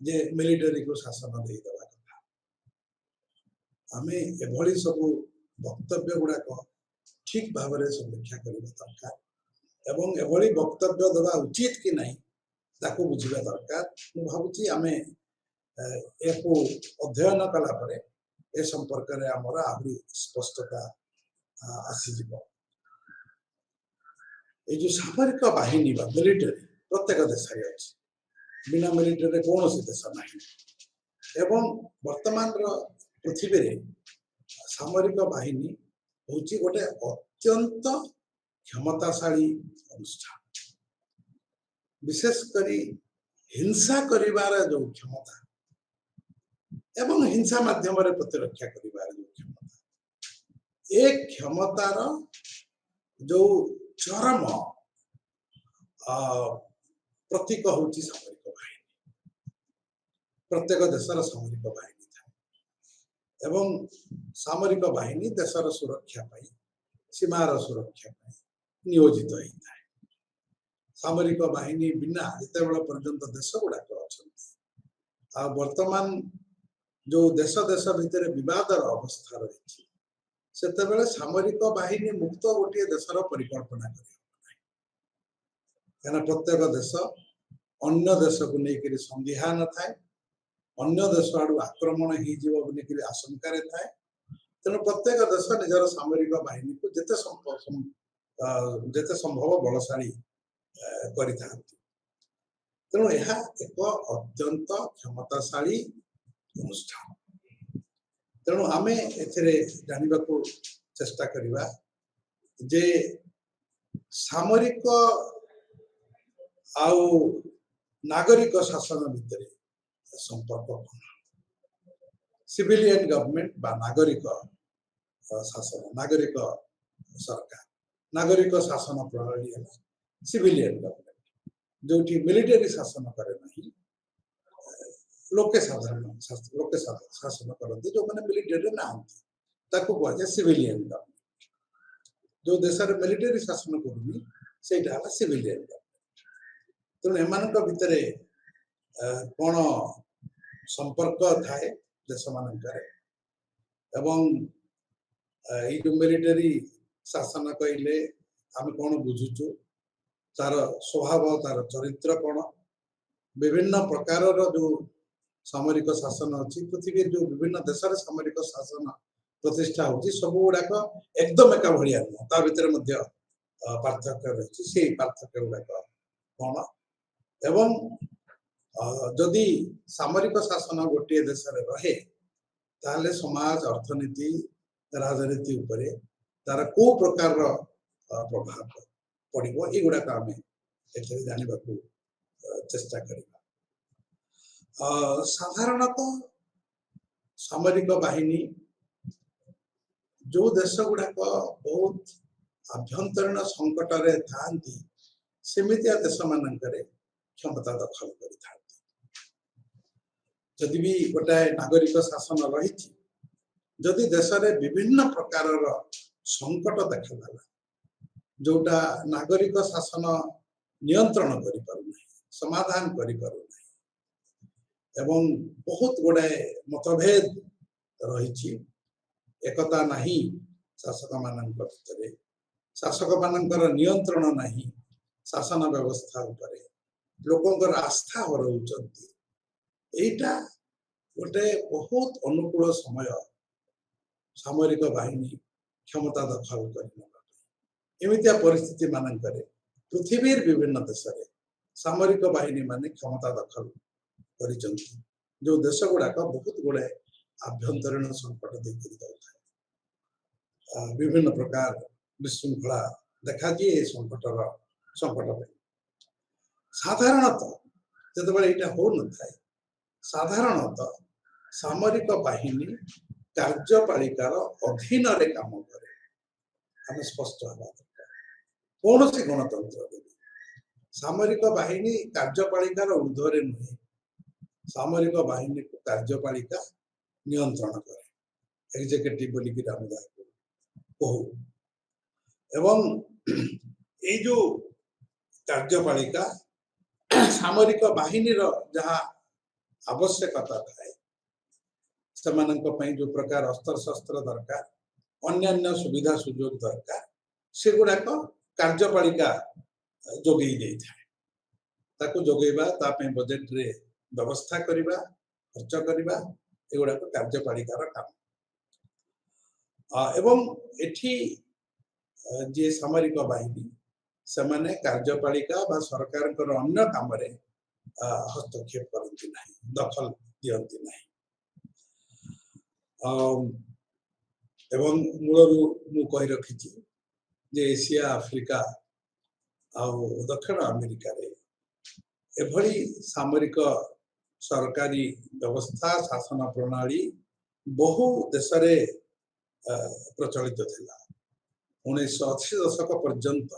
जे मिलिटरी को शासन दे देबा कथा हमें एभली सब वक्तव्य गुडा को ठीक भाव में समीक्षा करबा दरकार एवं एभली वक्तव्य देबा उचित कि नहीं ताको बुझिबा दरकार मु भाबुची आमे एको अध्ययन कला परे ए संपर्क रे हमरा आहुरी स्पष्टता आसी जिवो ए जो सामरिक बाहिनी बा मिलिटरी प्रत्येक देश रे अछि बिना मिलिटरी रे कोनोसी देश नाही एवं वर्तमान रो पृथ्वी रे सामरिक बाहिनी होची गोटे अत्यंत क्षमताशाली अनुष्ठान विशेष करी हिंसा करिवार जो क्षमता एवं हिंसा माध्यम रे प्रतिरक्षा करिवार जो क्षमता एक क्षमतार जो चरम प्रतीक होची सामरिक बाहिनी प्रत्येक देशर सामरिक बाहिनी था एवं सामरिक बाहिनी देशर सुरक्षा पाई सीमार सुरक्षा पाई नियोजित होता है सामरिक बाहिनी बिना जिते बड़ा पर्यंत देश गुड़ाक अच्छा वर्तमान जो देश देश भितर विवादर अवस्था रही से सामरिक बाहिनी मुक्त गोटे देशर परिकल्पना कर प्रत्येक देश अन्य देश को लेकर संदेहा न थाए अन्य देश आड़ आक्रमण हो आशंका थाए तेणु प्रत्येक देश निजर सामरिक बाहिनी को जिते संभव बलशाली तेणु यह एक अत्यंत क्षमताशाली अनुष्ठान तेणु आमे एथिरे जानिबा को चेष्टा करिबा जे सामरिक आउ नागरिक शासन भितर संपर्क कौन सिविलियन गवर्नमेंट बा नागरिक शासन नागरिक सरकार नागरिक शासन प्रणाली है सिविलियन गवर्नमेंट जो मिलिटरी शासन करे नहीं लोके शासन करते जो मैंने मिलिटरी ना कहुए सिविलियन गवर्नमेंट जो देश मिलिटरी शासन करूनी से सिविलियन गवर्नमेंट तेणु एम भितर कौन संपर्क थाए देश मानकर एवं जो मिलिटरी शासन कहले आम कौन बुझुचु तार स्वभाव तार चरित्र कौन विभिन्न प्रकार जो सामरिक शासन अच्छी पृथ्वी जो विभिन्न देश सामरिक शासन प्रतिष्ठा होची सब गुड़ाक एकदम एका भाया नुह ता भीतर पार्थक्य रही से पार्थक्य गुड़ाक कौन एवं जदि सामरिक शासन गोटे देश रहे ताले समाज अर्थनीति राजनीति उपरे तार को प्रकार प्रभाव पड़ो युड़ाक आम जानवा चेष्टा करवा साधारणतः सामरिक बाहिनी जो देश गुड़ाक बहुत आभ्यंतरीण संकट था सेमितिया देश मानक क्षमता दखल कर जदि भी गोटे नागरिक शासन रही जदि देश में विभिन्न प्रकार संकट देखा जोटा नागरिक शासन नियंत्रण कर समाधान कर एवं बहुत गुड़े मतभेद रही एकता नहीं शासक मान भीतर शासक मानकर नियंत्रण नहीं शासन व्यवस्था उपरे लोकंकर आस्था हरउचंती एटा गोटे बहुत अनुकूल समय सामरिक बाहिनी क्षमता दखल करमितिया परिस्थिति मानकर पृथ्वी विभिन्न देश सामरिक बाहिनी माने क्षमता दखल कर जो देश गुड़ाक बहुत गुड़े आभ्यंतरीण संकट देखा विभिन्न प्रकार विशृंखला देखा दिए संकटर संकट साधारणतः जो यहाँ हो न था साधारणतः सामरिक बाहिनी कार्यपालिकार अधीन काम करे आम स्पष्ट हवा दरकार कौन से गणतंत्र सामरिक बाहिनी कार्यपालिकार ऊर्ध्वे नुहे सामरिक बाहिनी को कार्यपालिका नियंत्रण करे एक्जिक्यूटिव बोलिक आम कहू एवं ये जो कार्यपालिका सामरिक बाहिनी जहाँ आवश्यकता थाए से जो प्रकार अस्त्र शस्त्र दरकार अन्य सुविधा सुजोग दरकार से गुड़ाक कार्यपालिका जोगई दे था जोगेबा बजेट रे व्यवस्था करवा खर्च करवा एगुड़ाक कार्यपालिकार काम एवं एठी जे सामरिक बाहिनी से माने कार्यपालिका बा सरकार अन्य काम रे हस्तक्षेप करती नहीं दखल दियंती नहीं एवं मूलरू मु कहि रखी जे एशिया आफ्रिका आउ दक्षिण अमेरिका रे एभली सामरिक सरकारी व्यवस्था शासन प्रणाली बहु देश रे प्रचलित थिला 1980 दशक पर्यंत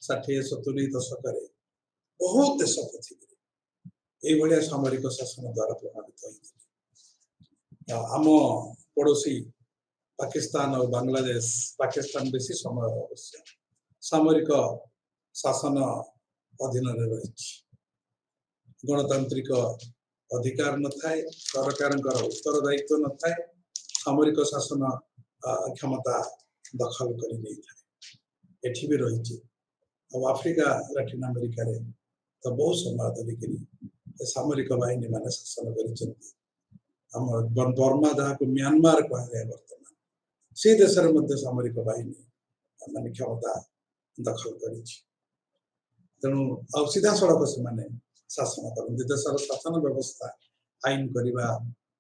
60-70 दशक बहुत देश पृथ्वी ये सामरिक शासन द्वारा प्रभावित होते आम पड़ोसी पाकिस्तान और बांग्लादेश पाकिस्तान बेसी समय अवश्य सामरिक शासन अधीन रही गणतांत्रिक अधिकार न थाए सरकार उत्तरदायित्व न थाए सामरिक शासन क्षमता दखल कर एठी भी रही आफ्रिका लैटिन अमेरिका रे तो बहुत समय धरिक सामरिक बाहिनी मान शासन कर बर्मा जहाँ को म्यांमार कह बर्तमान से देश सामरिक बाहिनी मान क्षमता दखल कर तेणु आ सीधा सड़क से शासन करते देशर शासन व्यवस्था आईन करवा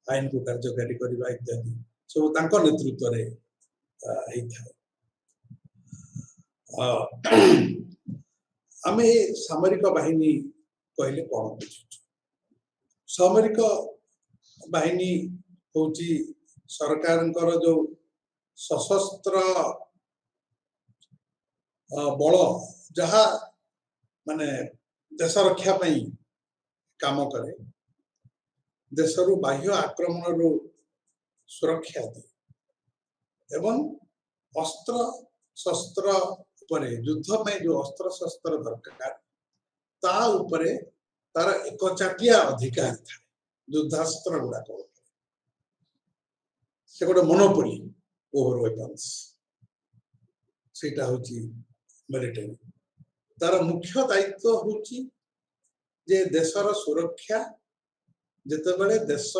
आईन को कार्यकारी करवा इत्यादि सब नेतृत्व आमे सामरिक बाहिनी कहले कौन बुझुଛୁ सामरिक बाहिनी होची सरकारଙ୍କର जो सशस्त्र बल जहा माने देश रक्षा पई काम करे देशरु बाह्य आक्रमण रु सुरक्षा दे एवं अस्त्र शस्त्र उपरे युद्ध में जो अस्त्र शस्त्र दरकार ता उपरे तार एक चाटिया अधिकार था युद्धास्त्र गुड़ा से गोटे मोनोपोली ओवर वेपन्स सेटा होची मिलिटरी तार मुख्य दायित्व होची जे देशर सुरक्षा जेते बेले देश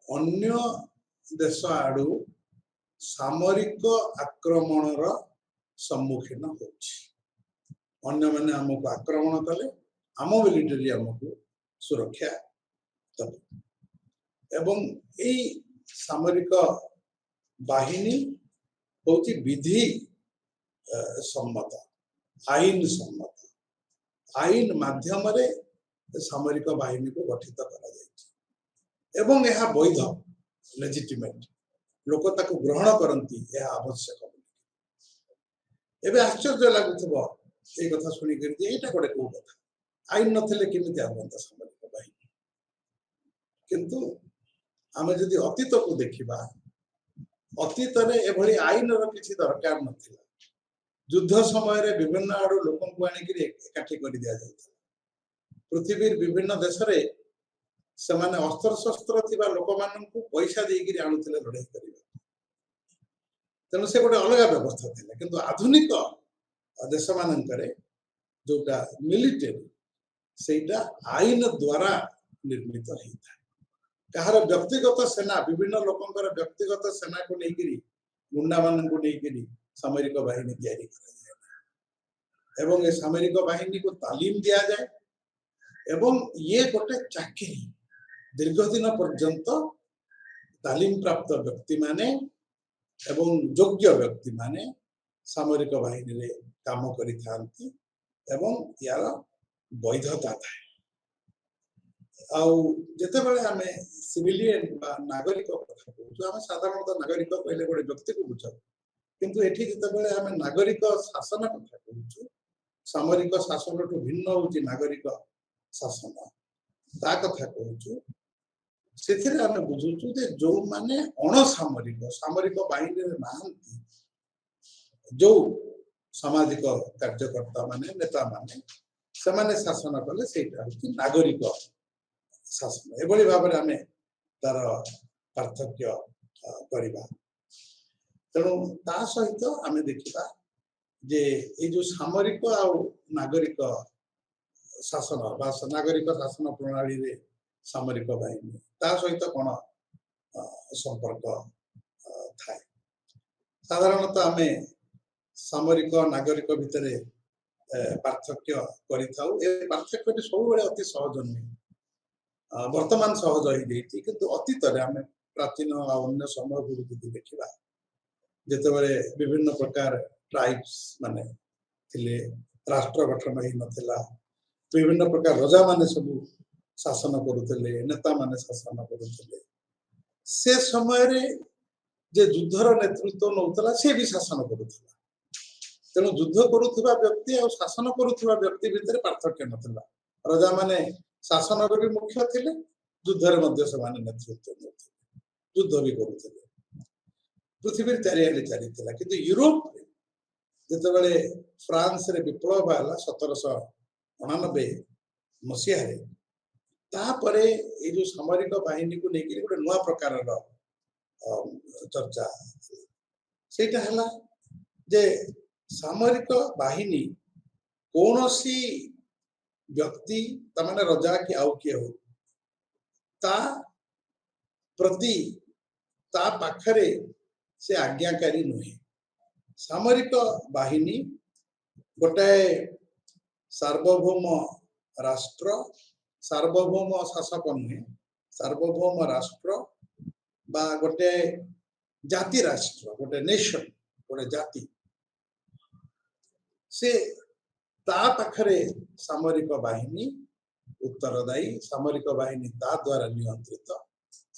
अन्य देश आडू सामरिक आक्रमणर सम्मुखीन होची अन्य माने हमको आक्रमण कले आम मिलिटरी हमको सुरक्षा दब एवं ए सामरिक बाहिनी होची विधि सम्मत सम्मत आईन माध्यम रे सामरिक बाहिनी को गठित करा जायछि एवं यह वैध लेजिटिमेट लोक ताको ग्रहण करंती यह आवश्यक एबे आश्चर्य लागुथबो ए कथा सुनी करती एटा कोडे को कथा आईन नथले केमिति आवंता सामरिक बाहिनी किंतु आमे जदि अतीत को देखिबा अतीत रे एभली आईन रो किछि दरकार नथिला युद्ध समय रे विभिन्न आडू लोकन को आनी कि एकाठी कर दिया जाता पृथ्वी विभिन्न देश रे समाने अस्त्र शस्त्र थिबा लोक मानन को पैसा देई कि आनुथिले लड़ाई करिबा तेनु से गोटे अलग व्यवस्था थिला किंतु आधुनिक देश मानन करे जोटा मिलिटरी सेटा आईन द्वारा निर्मित हेता कहार व्यक्तिगत सेना विभिन्न लोकंकर व्यक्तिगत सेना को नहीं करी गुंडा मानन को नहीं करी सामरिक बाहिनी तैयारी करा जाए एवं ये सामरिक बाहिनी को तालीम दिया जाए एवं ये गोटे चाकरी दीर्घ दिन पर्यंत तालीम प्राप्त व्यक्ति माने एवं योग्य व्यक्ति माने सामरिक बाहिनी रे काम करि थांती एवं यार वैधता थाए आउ जते बेले हमें सिविलियन बा नागरिक कथा कहू आम साधारणतः नागरिक कहले गोटे व्यक्ति को बुझा किंतु एठी जते बेले हमें नागरिक शासन कथा कहू सामरिक शासन टू भिन्न होची नागरिक शासन ता कथा कहू सेथिरे हमें बुझुछु जे जो माने अणसामरिक सामरिक बाहिनी रे नाहंती जो सामाजिक कार्यकर्ता माने नेता माने समाने शासन कले सेटा होची नागरिक शासन एभली भाव में तार पार्थक्य करवा तेणु ता सहित आम देखा जे ये जो सामरिक आ नागरिक शासन बा नागरिक शासन प्रणाली रे सामरिक बाहिनी ता सहित कौन संपर्क थाए साधारणतः आम सामरिक नागरिक भितर पार्थक्य करिथाउ ए पार्थक्य सब बेले अति सहज नुहे वर्तमान सहज हो जाइए किंतु अतीत आम प्राचीन अन्य समय गुरु देखा जिते बड़े विभिन्न प्रकार ट्राइब्स माने थिले राष्ट्र गठन ही नथिला विभिन्न प्रकार राजा माने सब शासन करुले नेता माने शासन करुले से समय रे जे युद्धर नेतृत्व नौतला से भी शासन करुला तेणु युद्ध करुवा व्यक्ति और शासन करुवा व्यक्ति भितर पार्थक्य नथिला राजा माने शासन भी मुख्य थिले युद्धर मध्य से माने नेतृत्व नौतले युद्ध भी करुले पृथ्वी चारिआडे चलीथिला किंतु यूरोप रे जते बेले फ्रांस रे विप्लव आला 1789 मसीहा रे तापरे ये जो सामरिक बाहिनी को लेकर गोटे नुआ प्रकार चर्चा सेटा हला जे सामरिक बाहिनी कौन सी व्यक्ति तमाने रजा की आउ किए हो ता प्रति ता पाखरे से आज्ञाकारी नुहे सामरिक बाहिनी गोटे सार्वभौम राष्ट्र सार्वभौम शासक नुहे सार्वभौम राष्ट्र बा गोटे जाति राष्ट्र गोटे नेशन गोटे जाति से ତା ପାଖରେ ସାମରିକ ବାହିନୀ उत्तरदायी सामरिक बाहिनी ता द्वारा नियंत्रित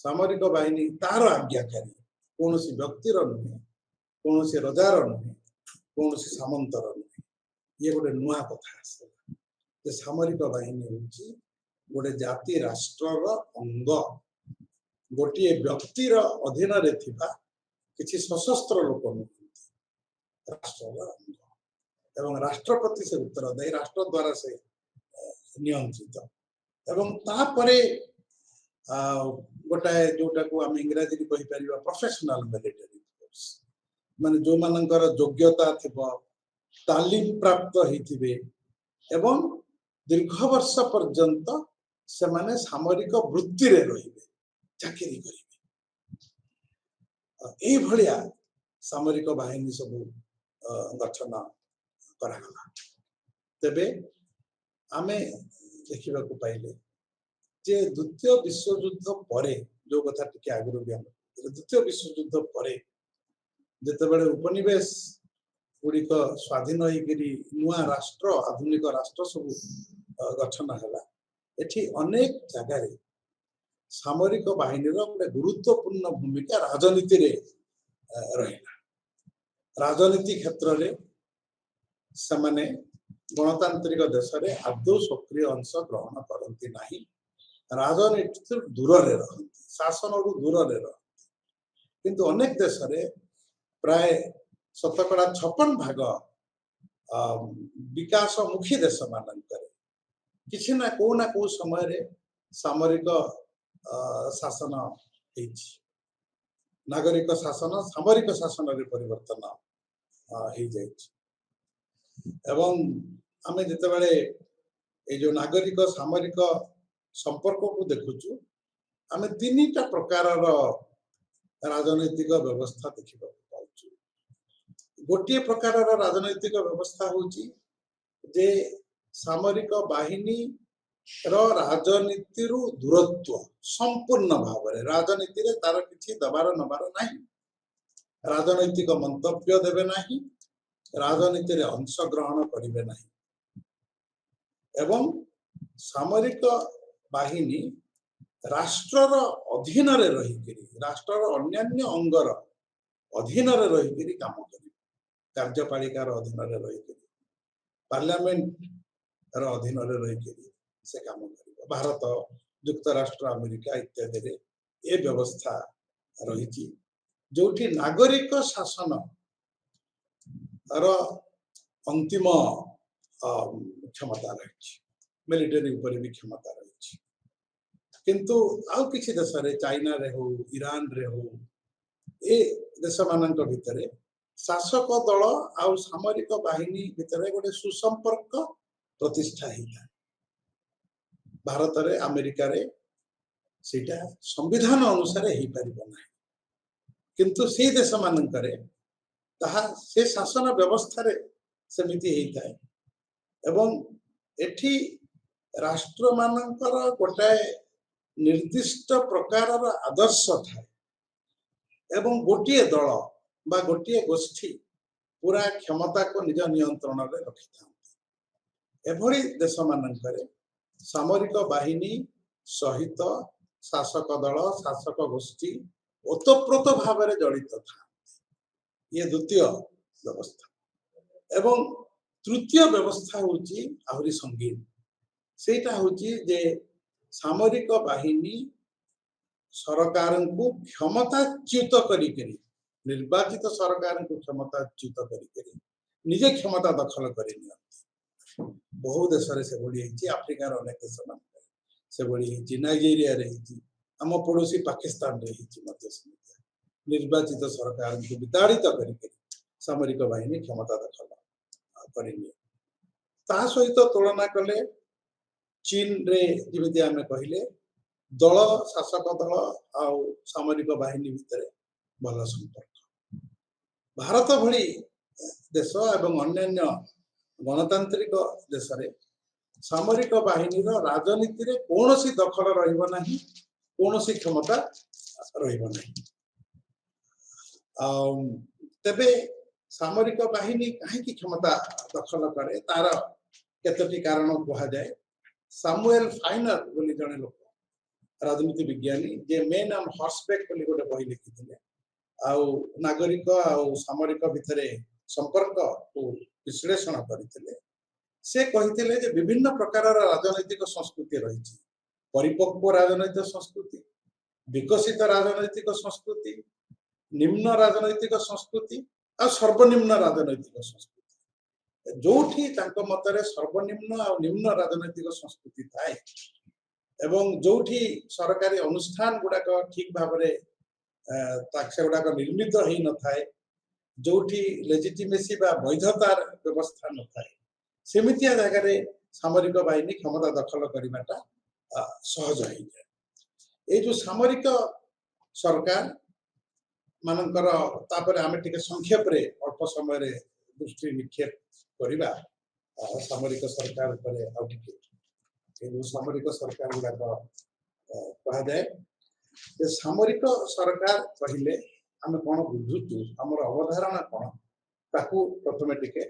सामरिक बाहिनी तार आज्ञाकारी कौन व्यक्तिर नुहे कौन रजार नुहे कौन सामंतर नुहे ये गोटे नुआ कथा आसे सामरिक बाहिनी हूँ गोटे जाति राष्ट्रर अंग गोटे व्यक्तिर अधीन रे थिबा किछि सशस्त्र लोक नुहति राष्ट्रर अंग एवं राष्ट्रपति से उत्तरदायी राष्ट्र द्वारा से नियंत्रित एवं तापरे गोटाए जोटा को आम इंग्राजी कहि परिबा प्रोफेशनल मिलिटरी फोर्स माने जो मानकर योग्यता थिबो तालीम प्राप्त हिथिबे एवं दीर्घ वर्ष पर्यंत से माने सामरिक वृत्ति रे रहिबे चाकरी करिबे ए भलिया सामरिक बाहिनी सब गठन करागला तेबे आमे देखा पाइले जे द्वितीय विश्वयुद्ध परे जो कथा टिके आगु भी द्वितीय विश्वयुद्ध परे जितेबाला उपनिवेश गुड़िक स्वाधीन होगी नुआ राष्ट्र आधुनिक राष्ट्र सब गठन है एठी अनेक जगार सामरिक बाहिनी गोटे गुरुत्वपूर्ण भूमिका राजनीति रे रहा राजनीति क्षेत्र में से गणतांत्रिक देश में आदौ सक्रिय अंश ग्रहण करती नहीं राजनीति दूर रे रहती शासन रु दूर रे रहती किंतु अनेक देश में प्राय 56% विकासमुखी देश मानकर किसी ना को समय रे सामरिक शासन नागरिक शासन सामरिक शासन रे परिवर्तन हो जाए एवं आमे जितेबाला ये जो नागरिक सामरिक संपर्क को देखुचु आमे तीनटा प्रकार राजनैतिक व्यवस्था देखा पाउछु गोटे प्रकार राजनैतिक व्यवस्था होची जे सामरिक बाहिनी राजनीति रु दूरत्व संपूर्ण भाव में राजनीति रे तार किछि दबार नबार नहीं राजनैतिक मंतव्य देवे नहीं राजनीति रे अंश ग्रहण करिवे नहीं एवं सामरिक बाहिनी राष्ट्रर अधीन रे रहिकिरी राष्ट्रर अन्यान्य अंगर अधीन रे रहिकिरी काम करिवे कार्यपालिकार अधीन रे रहिकिरी पार्लियामेंट र अधीन रे रहिकिरी से काम करिवे भारत युक्तराष्ट्र अमेरिका इत्यादि रे ए व्यवस्था रहिछि जोठी नागरिक शासन अंतिम क्षमता रही मिलिटरी उपर भी क्षमता रही किंतु आउ किसी देश रे चाइना रे हो ईरान रे हो ए देश मानक भितरे शासक दल आउ सामरिक बाहिनी भितरे गोटे सुसंपर्क प्रतिष्ठा होता भारत रे अमेरिका रे सीटा संविधान अनुसार हो पारिबो नाही किंतु से देश मानक रे ताहा से शासन व्यवस्था रे समिति होता है एवं एठी राष्ट्र मानकर गोटाए निर्दिष्ट प्रकार आदर्श थाए एवं गोटे दल बा गोटे गोष्ठी पूरा क्षमता को निज नियंत्रण में रखि था एभली देश मानकर सामरिक बाहिनी सहित शासक दल शासक गोष्ठी ओतप्रोत भाव में जड़ित था ये द्वितीय व्यवस्था एवं तृतीय व्यवस्था होची आहुरी संगीन सेटा होची जे सामरिक बाहिनी सरकार को क्षमताच्युत करी निर्वाचित सरकार को क्षमताच्युत करी निजे क्षमता दखल करी बहु देश से भली आफ्रिकार अनेक देश मान से भली नाइजेरिया रे आम पड़ोसी पाकिस्तान रे निर्वाचित सरकार को विताड़ित करी सामरिक बाहिनी क्षमता दखल करी ता सहित तुलना कले चीन रे जिमिति आमे कहिले दल शासक दल आउ सामरिक बाहिनी भितर भल संपर्क भारत भली देश एवं अन्यान्य गणतांत्रिक देश रे सामरिक बाहिनी राजनीति रे कोनोसी दखल रहिबो नाही कोनोसी क्षमता रहिबो नाही तेबे सामरिक बाहिनी कहीं क्षमता दखल करे तार केतोटी कारण कुहाଯାए सामुएल फाइनर बोली जने लोक राजनीति विज्ञानी जे मेन एंड हॉर्सबैक बोली गोटे बही लिखिथिले आउ नागरिक आउ सामरिक भितरे संपर्क को विश्लेषण करथिले से कहिथिले जे विभिन्न प्रकार राजनैतिक संस्कृति रही परिपक्व राजनैतिक संस्कृति विकसित राजनैतिक संस्कृति निम्न राजनैतिक संस्कृति और सर्वनिम्न राजनैतिक संस्कृति जो मतरे सर्वनिम्न और निम्न राजनैतिक संस्कृति थाए एवं जो सरकारी अनुष्ठान गुड़ाक ठीक भाव से गुड़ाक निर्मित हो न थाए जो लेजिटिमेसी बा वैधतार व्यवस्था न थाए सेमितिया जगह सामरिक बाहिनी क्षमता दखल करवाटा सहज हो जाए ये जो सामरिक सरकार मानकर तापर आमे टिके संक्षेप रे अल्प समय रे दृष्टि निक्षेप करिबा सामरिक सरकार पर आ टिके ये सामरिक सरकार गुडा कहा जाए जे सामरिक सरकार पहिले आमे कोन बुझुतु हमर अवधारणा कोन ताकू प्रथमे टिके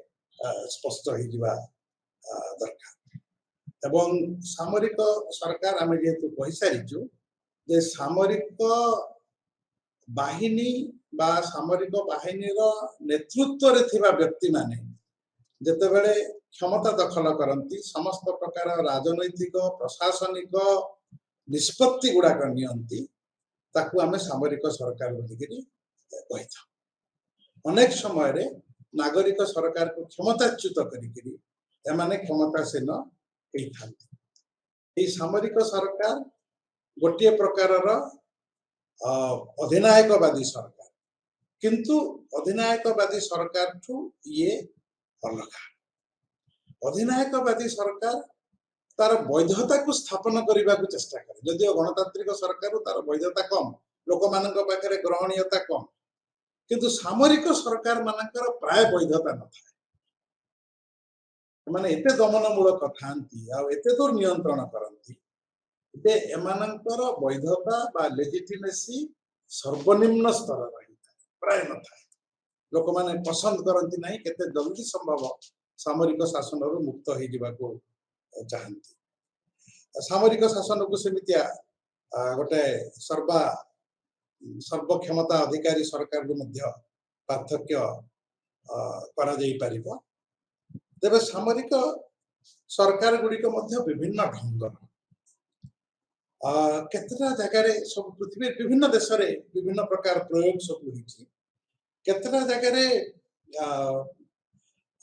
स्पष्ट हो जिबा दरकार एवं सामरिक सरकार आमे जेतु कहि सारिजु जे सामरिक बाहिनी बा सामरिक बाहिनी नेतृत्व रे थिबा व्यक्ति माने जते बेले क्षमता दखल करंती समस्त प्रकार राजनैतिक प्रशासनिक निष्पत्ति गुडा नियंती ताकू आमे सामरिक सरकार बोलिकरी कहिथा अनेक समय रे नागरिक सरकार को क्षमताच्युत करिकरी एमाने क्षमतासीन होइथांती ए सामरिक सरकार गोटे प्रकार अधिनायकवादी सरकार किंतु अधिनायकवादी सरकार ठू ये अलग अधिनायकवादी सरकार तार वैधता को स्थापन करने को चेष्टा करे जदिव गणतांत्रिक सरकार तार वैधता कम लोक मान पाखे ग्रहणीयता कम किंतु सामरिक सरकार मानकर प्राय वैधता न था माने एते दमनमूलक थांती आ एते दूर नियंत्रण करती ते एमानंकर वैधता बा लेजिटिमेसी सर्वनिम्न स्तर रही प्राय न था लोक माने पसंद करती नहीं केते जल्दी संभव सामरिक शासन रु मुक्त हो जिबा को चाहती सामरिक शासन को सेमितिया गोटे सर्व क्षमता अधिकारी सरकार को मध्य पार्थक्य करा जाई परिबो तेबे सामरिक सरकार गुड़िक मध्य विभिन्न ढंग केतटा जगह सब पृथ्वी विभिन्न देश रे विभिन्न प्रकार प्रयोग सब होईची केतटा जगह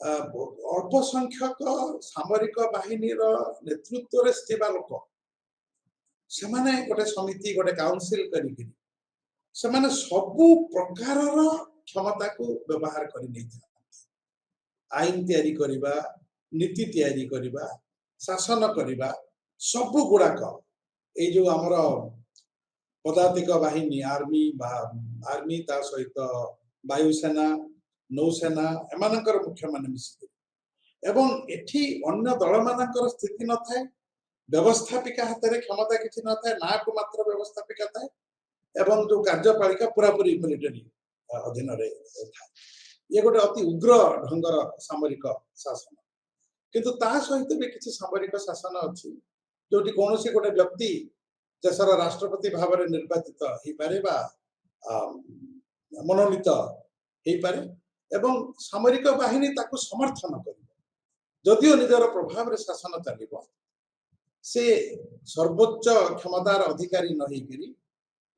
अल्प संख्यक सामरिक बाहिनी नेतृत्व रे स्थिबा लोक से माने गोटे समिति गोटे काउंसिल करिकरी से माने सबु प्रकार क्षमता को व्यवहार करि नै आईन तैयारी करिबा नीति तैयारी करिबा शासन करिबा सबु गुड़ाक ए जो हमर पदातिक बाहिनी आर्मी ता सहित वायुसेना नौसेना एमानकर मुख्य मान मिसी एवं एठी अन्य दल मानकर स्थिति न थाए व्यवस्थापिका हाथ में क्षमता किछि न थाए ना को मात्र व्यवस्थापिका थाए एवं जो कार्यपालिका पूरा पूरी मिलिटरी अधीन रे थाए ये गोटे अति उग्र ढंगर सामरिक शासन किंतु ता सहित भी किछि सामरिक शासन अछि जोटी कोनोसी गोटे व्यक्ति देशर राष्ट्रपति भाव में निर्वाचित हो पारे बा मनोनीत हो पारे एवं सामरिक बाहिनी ताकू समर्थन कर जदियो निजर प्रभाव रे शासन चलिबो से सर्वोच्च क्षमतार अधिकारी न होइकरी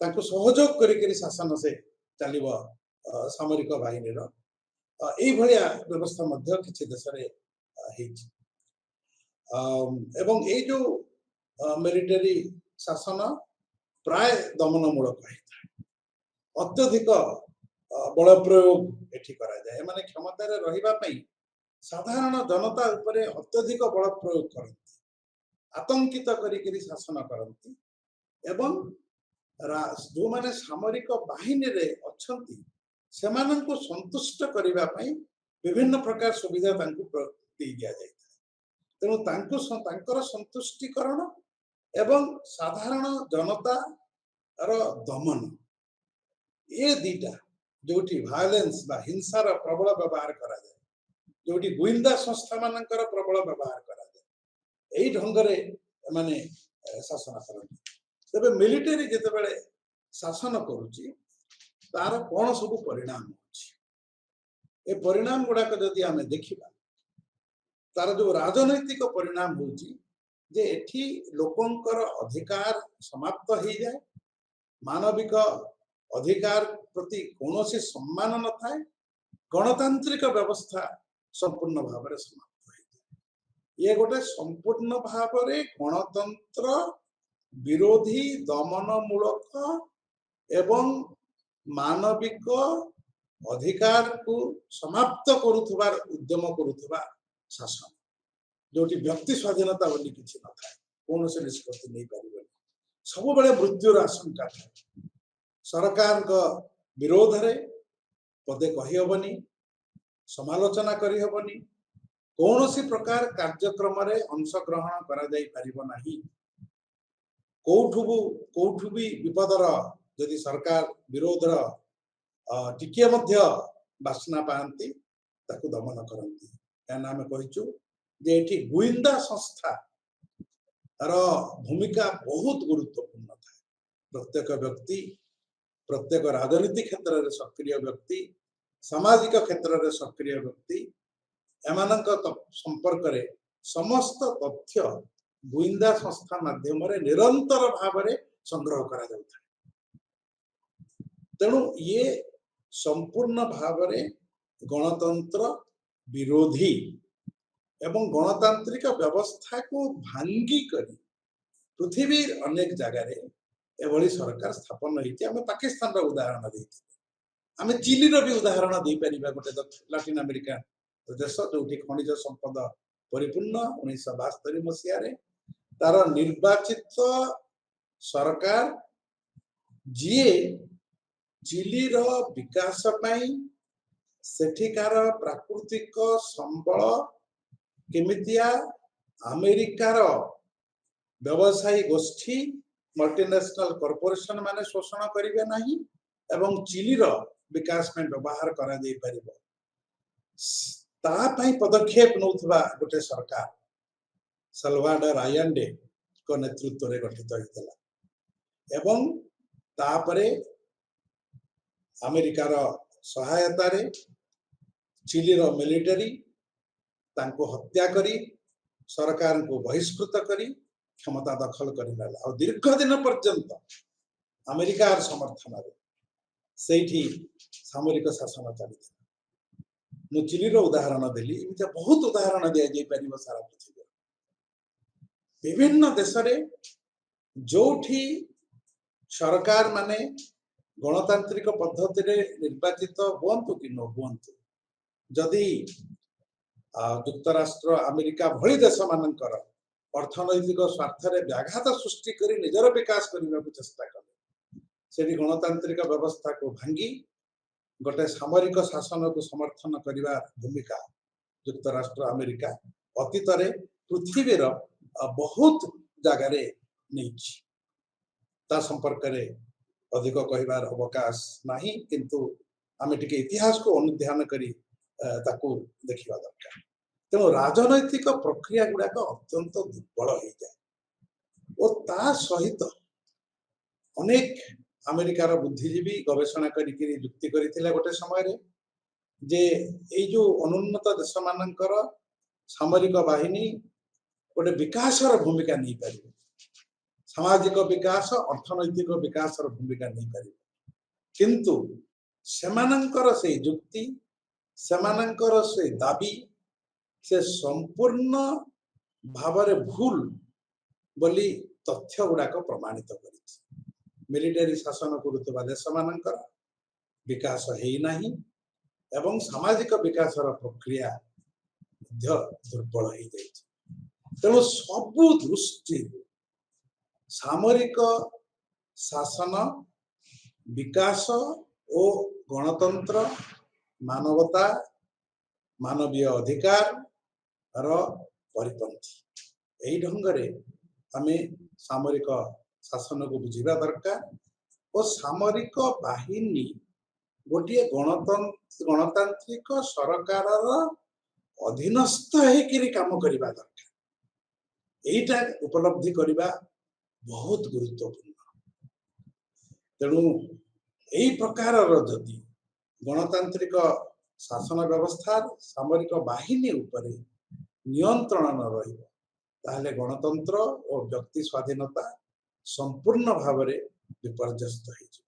ताकू सहयोग करिकरी शासन से चलिबो सामरिक बाहिनी रो एई भलिया व्यवस्था मध्य किछि देश रे हेछि एवं ए जो मिलिटरी शासन प्राय दमनमूलक होता अत्यधिक बल प्रयोग एठी करा जाए माने क्षमता रे रहिबा पई साधारण जनता उपरे अत्यधिक बल प्रयोग करती आतंकित करिकरी शासन करती एवं जो माने सामरिक बाहिनी रे अछंती सेमानंको संतुष्ट करिबा पई विभिन्न प्रकार सुविधा तांको दी दिया जाय तेणु तांकर संतुष्टिकरण एवं साधारण जनता रो दमन ये दीटा जोटी वायलेंस बा हिंसार प्रबल व्यवहार करा जाए जोटी गुइंदा संस्था मानकर प्रबल व्यवहार करा एई ढंगरे माने शासन करନ୍ତି तबे मिलिटरी जेतेबेले शासन करूची तार कोन सब परिणाम होची ए परिणाम गुडाक जदि आमे देखिबा तार जो राजनैतिक परिणाम होची जे एठी लोकंकर अधिकार समाप्त हो जाए मानविक अधिकार प्रति कौनसी सम्मान न थाए गणतांत्रिक व्यवस्था संपूर्ण भाव में समाप्त हो जाए ये गोटे संपूर्ण भाव में गणतंत्र विरोधी दमनमूलक एवं मानविक अधिकार को समाप्त करुथबार उद्यम करुथबा शासन जोटी व्यक्ति स्वाधीनता बोली किछि न थाए कौन से निष्पत्ति नहीं पारिबे सब बेले मृत्युर आशंका थाए सरकार को विरोध रे पदे कहि हबनी समालोचना करि हबनी कौनसी प्रकार कार्यक्रम रे अंशग्रहण करा जाई पारिबो नाही कोठु भी विपदर यदि सरकार विरोधर टिके मध्य बासना पाती ताकू दमन करती क्या आम कहीचु जे एठी गुइंदा संस्था रो भूमिका बहुत गुरुत्वपूर्ण था प्रत्येक व्यक्ति प्रत्येक राजनीति क्षेत्र में सक्रिय व्यक्ति सामाजिक क्षेत्र में सक्रिय व्यक्ति एमानक संपर्क रे समस्त तथ्य गुइंदा संस्था माध्यम निरंतर भाव में संग्रह करा जाउथा तेणु ये संपूर्ण भाव में गणतंत्र विरोधी एवं गणतांत्रिक व्यवस्था को भांगी करी पृथ्वी अनेक जगह एभली सरकार स्थापन होती आम पाकिस्तान उदाहरण देते आम चिली भी उदाहरण दे पारिबा गोटे लाटिन अमेरिका देश जो खनिज संपद परिपूर्ण 1972 मसीह तार निर्वाचित सरकार जी चिली रो विकास पाई सेठिकार प्राकृतिक संबल केमितिया अमेरिकार व्यवसायी गोष्ठी मल्टीनेशनल कॉर्पोरेशन माने शोषण करिवे नाही एवं चिलीर विकास में व्यवहार करा जाई परिबो ता पई पदक्षेप नउथबा गोटे सरकार साल्वाडोर आयेंडे को नेतृत्व रे गठित होइतला एवं तापरे अमेरिकार सहायता रे चिलीर मिलिटरी तांको हत्या करी सरकार को बहिष्कृत करी क्षमता दखल कर दीर्घ दिन पर्यंत अमेरिका समर्थन से सामरिक शासन चली मु चिली उदाहरण देली एमती बहुत उदाहरण दि जापर सारा पृथ्वी विभिन्न देश जो सरकार माने गणतांत्रिक पद्धति निर्वाचित हुंतु कि न हुंतु जदि युक्तराष्ट्र अमेरिका भली देश मानकर अर्थनैतिक स्वार्थ रे व्याघात सृष्टि करी निजर विकास करने को चेष्टा कले से गणतांत्रिक व्यवस्था को भांगी गोटे सामरिक शासन को समर्थन करने भूमिका युक्तराष्ट्र अमेरिका अतीत पृथ्वी बहुत जगार नहीं संपर्क रे अधिक कहबार अवकाश नहीं किंतु आम टिके इतिहास को अनुध्यान करी ताकू देखा दरकार तेणु राजनैतिक प्रक्रिया गुड़ाक अत्यंत दुर्बल हो जाए और ता सहित अनेक अमेरिकार बुद्धिजीवी गवेषणा करी युक्ति करथिले गोटे समय रे जे ए जो अनुन्नत देश मानकर सामरिक बाहिनी गोटे विकास भूमिका नहीं पारिबे सामाजिक विकास अर्थनैतिक विकास भूमिका नहीं पारिबे किंतु सेमानंकर से युक्ति सेमानंकर से दाबी से संपूर्ण भाव भूल बोली तथ्य गुड़ाक प्रमाणित कर मिलिटरी शासन करुवा देश मानकर विकास है नहीं एवं सामाजिक विकास प्रक्रिया दुर्बल हो जाए तेणु सबु दृष्टि सामरिक शासन विकास और गणतंत्र मानवता मानवीय अधिकार परिपंथी यही ढंग आम सामरिक शासन को बुझा दरकार और सामरिक बाहिनी गोटे गणतांत्रिक सरकार अधीनस्थ होकर काम करने दरकार এইଟା ଉପଲବ୍ଧି କରିବା ବହୁତ ଗୁରୁତ୍ୱପୂର୍ଣ୍ଣ। ତେଣୁ ଏଇ ପ୍ରକାରର ଯଦି ଗଣତାନ୍ତ୍ରିକ ଶାସନ ବ୍ୟବସ୍ଥା ସାମରିକ ବାହିନୀ ଉପରେ ନିୟନ୍ତ୍ରଣ ନ ରହିବ ତାହେଲେ ଗଣତନ୍ତ୍ର ଓ ବ୍ୟକ୍ତି ସ୍ୱାଧୀନତା ସମ୍ପୂର୍ଣ୍ଣ ଭାବରେ ବିପର୍ଯ୍ୟସ୍ତ ହେଇଯିବ।